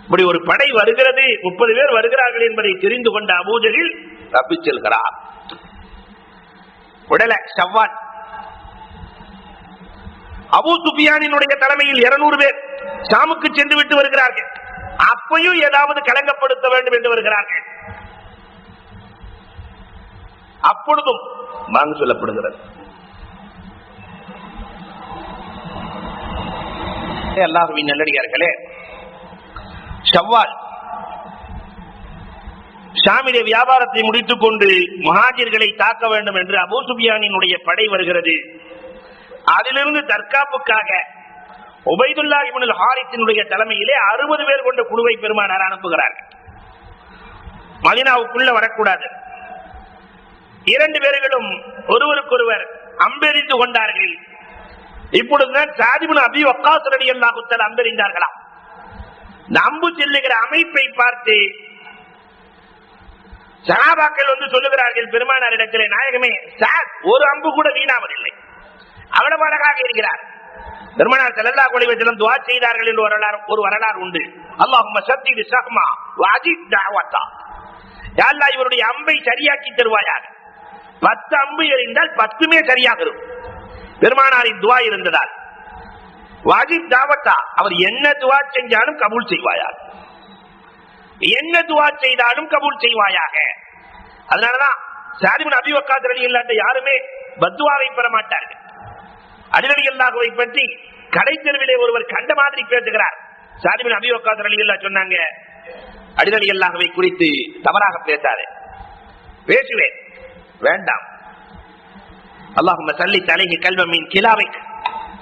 இப்படி ஒரு படை வருகிறது, 30 பேர் வருகிறார்கள் என்பதை தெரிந்து கொண்ட அபூ ஜஹல் தப்பிச் செல்கிறார். உடல ஷவ்வால். அபூ சுஃபியானினுடைய தலைமையில் 200 பேர் ஷாமுக்கு சென்று விட்டு வருகிறார்கள். அப்பையும் ஏதாவது கலங்கப்படுத்த வேண்டும் என்று வருகிறார்கள். அப்பொழுதும் வாங்க சொல்லப்படுகிறது. அல்லாஹ்வின் நல்லடியார்களே, ஷவ்வால் ஷாமிலே வியாபாரத்தை முடித்துக் கொண்டு முஹாஜிர்களை தாக்க வேண்டும் என்று அபூ சுஃபியானினுடைய படை வருகிறது. அதிலிருந்து தற்காப்புக்காக உபைதுல்லாஹ் இப்னுல் ஹாரிஸினுடைய தலைமையிலே 60 பேர் கொண்ட குழுவை பெருமானார் அனுப்புகிறார்கள். மதீனாவுக்குள்ள வரக்கூடாது. 2 பேர்களும் ஒருவருக்கொருவர் அம்பெறிந்து கொண்டார்கள். இப்பொழுதுதான் சாத் இப்னு அபீ வக்காஸ் ரலியல்லாஹு தஆலா அம்பெறிந்தார்களாம். இந்த அம்பு செல்லுகிற அமைப்பை பார்த்து சஹாபாக்கள் வந்து சொல்லுகிறார்கள் பெருமானார் இடத்திலே, நாயகமே, சாத் ஒரு அம்பு கூட வீணாவதில்லை, அவ்வளவு அழகாக இருக்கிறார். பெருமானார் ஸல்லல்லாஹு அலைஹி வஸல்லம் துஆ செய்தார்கள் என்று ஒரு வரலாறு உண்டு. அல்லாஹும்ம ஸத்தித் ஸஹ்மா வஅஜித் தஅவதா. யா அல்லாஹ் இவருடைய அம்பை சரியாக்கி தருவாயாக. 10 அம்பு எறிந்தால் 10மே சரியாக இருக்கும். பெருமானாரின் துஆ இருந்ததால் வஅஜித் தஅவதா, அவர் என்ன துஆ செஞ்சாலும் கபூல் செய்வாயாக, என்ன துஆ செய்தாலும் கபூல் செய்வாயாக. அதனாலதான் ஸஅத் இப்னு அபீ வக்காஸ் ரலியல்லாஹு அன்ஹு யாருமே பத்வாவை பெற மாட்டார்கள். அலி ரலியல்லாஹுவை பற்றி கடை தெருவிலே ஒருவர் கண்ட மாதிரி பேசுகிறார். ஸஅத் இப்னு அபீ வக்காஸ் ரலியல்லாஹு சொன்னாங்க, அலி ரலியல்லாஹுவை குறித்து தவறாக பேசாதே. பேசுவேன், வேண்டாம். அல்லாஹும்ம ஸல்லி அலைஹி கல்பம் மின் கிலாவிக்.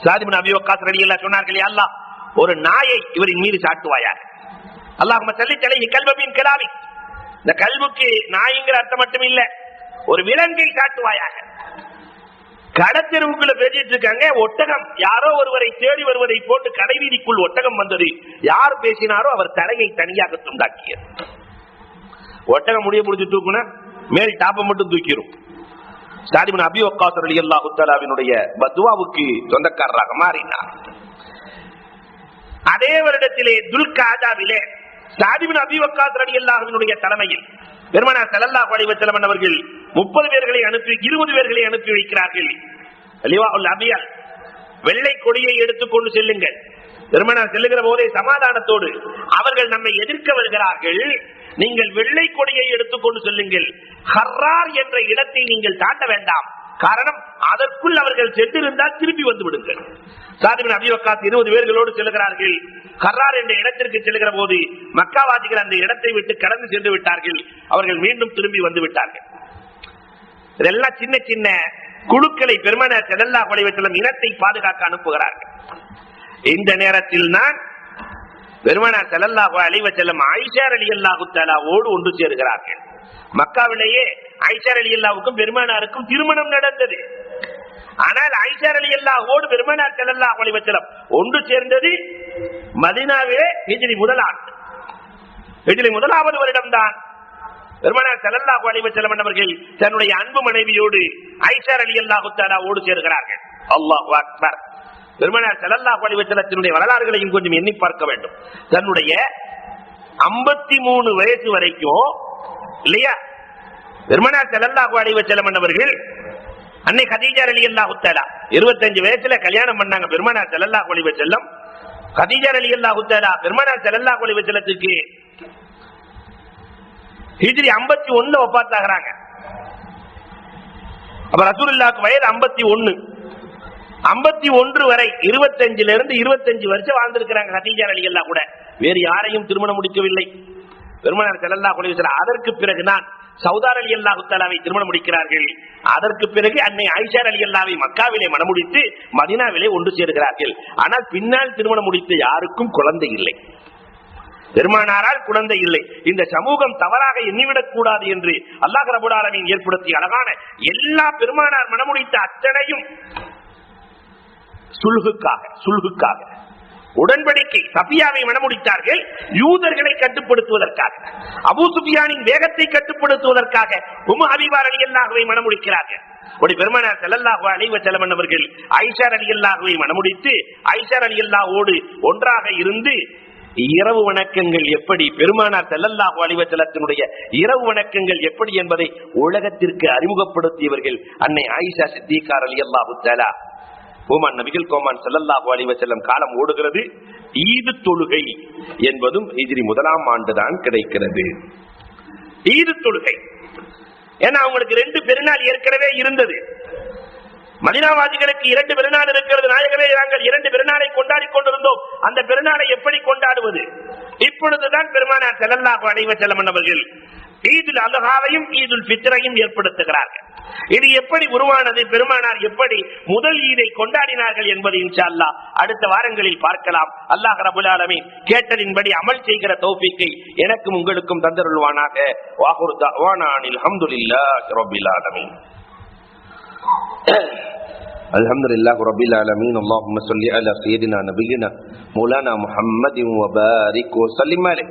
ஸஅத் இப்னு அபீ வக்காஸ் ரலியல்லாஹு சொன்னார்கள், யா அல்லாஹ் ஒரு நாயை இவரின் மீது சாட்டுவாயாக. அல்லாஹும்ம ஸல்லி அலைஹி கல்பம் மின் கிலாவிக். இந்த கல்புக்கு நாய்ங்கிற அர்த்தம் மட்டும் இல்ல, ஒரு விலங்கை சாட்டுவாயாக. கடத்தெருவுக்குள்ள பேசிட்டு இருக்காங்க. ஒட்டகம் யாரோ ஒருவரை தேடி வருவதை போட்டு கடைவீதிக்குள் ஒட்டகம் வந்தது. யார் பேசினாரோ அவர் தலையை தனியாக துண்டாக்கியது. ஒட்டகம் முடிய முடிச்சு தூக்குனா மேல் டாப்பை மட்டும் தூக்கிடும். ஸஅத் இப்னு அபீ வக்காஸ் ரலியல்லாஹு தஆலாவினுடைய பத்வாவுக்கு சொந்தக்காரராக மாறினார். அதே வருடத்திலே துல்காதாவிலே ஸஅத் இப்னு அபீ வக்காஸ் ரலியல்லாஹுவினுடைய தலைமையில் பெருமானார் ஸல்லல்லாஹு அலைஹி வஸல்லம் அவர்கள் 30 பேர்களை அனுப்பி 20 பேர்களை அனுப்பி வைக்கிறார்கள். லிவாஉல் அபியல், வெள்ளை கொடியை எடுத்துக்கொண்டு செல்லுங்கள். பெருமானார் செல்லுகிற போதே சமாதானத்தோடு, அவர்கள் நம்மை எதிர்க்க வருகிறார்கள், நீங்கள் வெள்ளை கொடியை எடுத்துக்கொண்டு செல்லுங்கள், ஹர்ரார் என்ற இடத்தை நீங்கள் தாண்ட வேண்டாம், காரணம் அதற்குள் அவர்கள் சென்றிருந்தால் திருப்பி வந்து விடுங்கள். ஸஅத் இப்னு அபீ வக்காஸ் 20 பேர்களோடு செல்கிறார்கள். ஹர்ரார் என்ற இடத்திற்கு செல்கிற போது மக்காவாசிகள் அந்த இடத்தை விட்டு கடந்து சென்று விட்டார்கள். அவர்கள் மீண்டும் திரும்பி வந்து விட்டார்கள். இதெல்லாம் சின்ன சின்ன குழுக்களை பெருமானார் ஸல்லல்லாஹு அலைஹி வஸல்லம் இனத்தை பாதுகாக்க அனுப்புகிறார்கள். இந்த நேரத்தில் தான் பெருமானார் ஸல்லல்லாஹு அலைஹி வஸல்லம் ஆயிஷா ரலியல்லாஹு தஆலாவோடு ஒன்று சேருகிறார்கள். மக்காவிலேயே ஆயிஷா ரலியல்லாஹுக்கும் பெருமானாருக்கும் திருமணம் நடந்தது. ஆனால் ஆயிஷா ரலியல்லாஹுவோடு பெருமானார் ஸல்லல்லாஹு அலைஹி வஸல்லம் ஒன்று சேர்ந்தது மதீனாவிலே ஹிஜ்ரி முதல் ஆண்டு. ஹிஜ்ரி முதலாவது வருடம்தான் பெருமானார் ஸல்லல்லாஹு அலைஹி வஸல்லம் அவர்கள் தன்னுடைய அன்பு மனைவியோடு ஆயிஷா ரலியல்லாஹு தஆலாவோடு சேர்கிறார்கள். அல்லாஹு அக்பர். பெருமானார் ஸல்லல்லாஹு அலைஹி வஸல்லத்தினுடைய வரலாறுகளையும் கொஞ்சம் எண்ணி பார்க்க வேண்டும். தன்னுடைய 53 வயசு வரைக்கும் இல்லையா, பெருமானார் ஸல்லல்லாஹு அலைஹி வஸல்லம் அவர்கள் அன்னை கதீஜா ரலியல்லாஹு தஆலா 25 வயசுல கல்யாணம் பண்ணாங்க. பெருமானார் ஸல்லல்லாஹு அலைஹி வஸல்லம் கதீஜா ரலியல்லாஹு தஆலா பெருமானார் ஸல்லல்லாஹு அலைஹி வஸல்லத்துக்கு ஹிஜ்ரி 51 வஃபாத் ஆகறாங்க. அப்ப ரசூலுல்லாஹ்க்கு வயது 51. 51 வரை 25ல இருந்து 25 வருஷம் வாழ்ந்திருக்கிறாங்க கதீஜா ரலியல்லாஹு கூட. வேறு யாரையும் திருமணம் முடிக்கவில்லை பெருமானார் ஸல்லல்லாஹு அலைஹி வஸல்லம். அதற்கு பிறகு நான் சௌதா ரலியல்லாஹு தஆலாவை திருமணம் முடிக்கிறார்கள். அதற்கு பிறகு அன்னை ஆயிஷா ரலியல்லாஹை மக்காவிலே மணமுடித்து மதீனாவிலே ஒன்று சேர்கிறார்கள். ஆனால் பின்னால் திருமணம் முடித்த யாருக்கும் குழந்தை இல்லை. பெருமானாரால் குழந்தை இல்லை. இந்த சமூகம் தவறாக எண்ணிவிடக் கூடாது என்று அல்லாஹ் ரப்பல் ஆலமீன் ஏற்படுத்திய அழகான எல்லா பெருமானார் மணமுடித்த அத்தனையும் சுல்ஹுக்காக உடன்படிக்கை. சஃபியாவை மணமுடித்தார்கள் யூதர்களை கட்டுப்படுத்துவதற்காக, அபூ சுஃபியானின் வேகத்தை கட்டுப்படுத்துவதற்காக. உம்மு ஹபீபா ரலியல்லாஹுவை மணமுடிக்கிறார்கள். பெருமானார் ஸல்லல்லாஹு அலைஹி வஸல்லம் அவர்கள் ஆயிஷா ரலியல்லாஹுவை மணமுடித்து ஆயிஷா ரலியல்லாஹுவோடு ஒன்றாக இருந்து இரவு வணக்கங்கள் எப்படி, பெருமானார் ஸல்லல்லாஹு அலைஹி வஸல்லத்தினுடைய இரவு வணக்கங்கள் எப்படி என்பதை உலகத்திற்கு அறிமுகப்படுத்தியவர்கள் அன்னை ஆயிஷா சித்திகா ரலியல்லாஹு தஆலா. கோமான் நபிகள் கோமான் ஸல்லல்லாஹு அலைஹி வஸல்லம் காலம் ஓடுகிறது. ஈது தொழுகை என்பதும் ஹிஜ்ரி முதலாம் ஆண்டுதான் கிடைக்கிறது. ஈது தொழுகை ஏன்னா அவங்களுக்கு 2 பெருநாள் ஏற்கனவே இருந்தது. மதீனாவாசிகளுக்கு 2 பெருநாள் இருக்கிறது. நாயகமே நாங்கள் 2 பெருநாளை கொண்டாடி கொண்டிருந்தோம். அந்த பெருநாளை எப்படி கொண்டாடுவது? இப்பொழுதுதான் பெருமானார் ஸல்லல்லாஹு அலைஹி வஸல்லம் அவர்கள் ஈதுல் அல்ஹாவையும் ஈதுல் ஃபித்ரையும் ஏற்படுத்துகிறார்கள். இது எப்படி உருவானது, பெருமானார் எப்படி முதல் ஈதை கொண்டாடினார்கள் என்பதை இன்ஷா அல்லாஹ் அடுத்த வாரங்களில் பார்க்கலாம். அல்லாஹ் ரப்பல் ஆலமீன் கேட்டதின்படி அமல் செய்கிற தௌஃபீக்கை எனக்கும் உங்களுக்கும் தந்தருள்வானாக. வாஹுரு தஅவானா அல்ஹம்துலில்லாஹி ரப்பில் ஆலமீன். அல்ஹம்துலில்லாஹி ரப்பில் ஆலமீன். அல்லாஹும்ம ஸல்லி அலா சய்யிதினா நபியினா மௌலானா முஹம்மதின் வ பாரிக் வ ஸல்லிம் அலைஹி.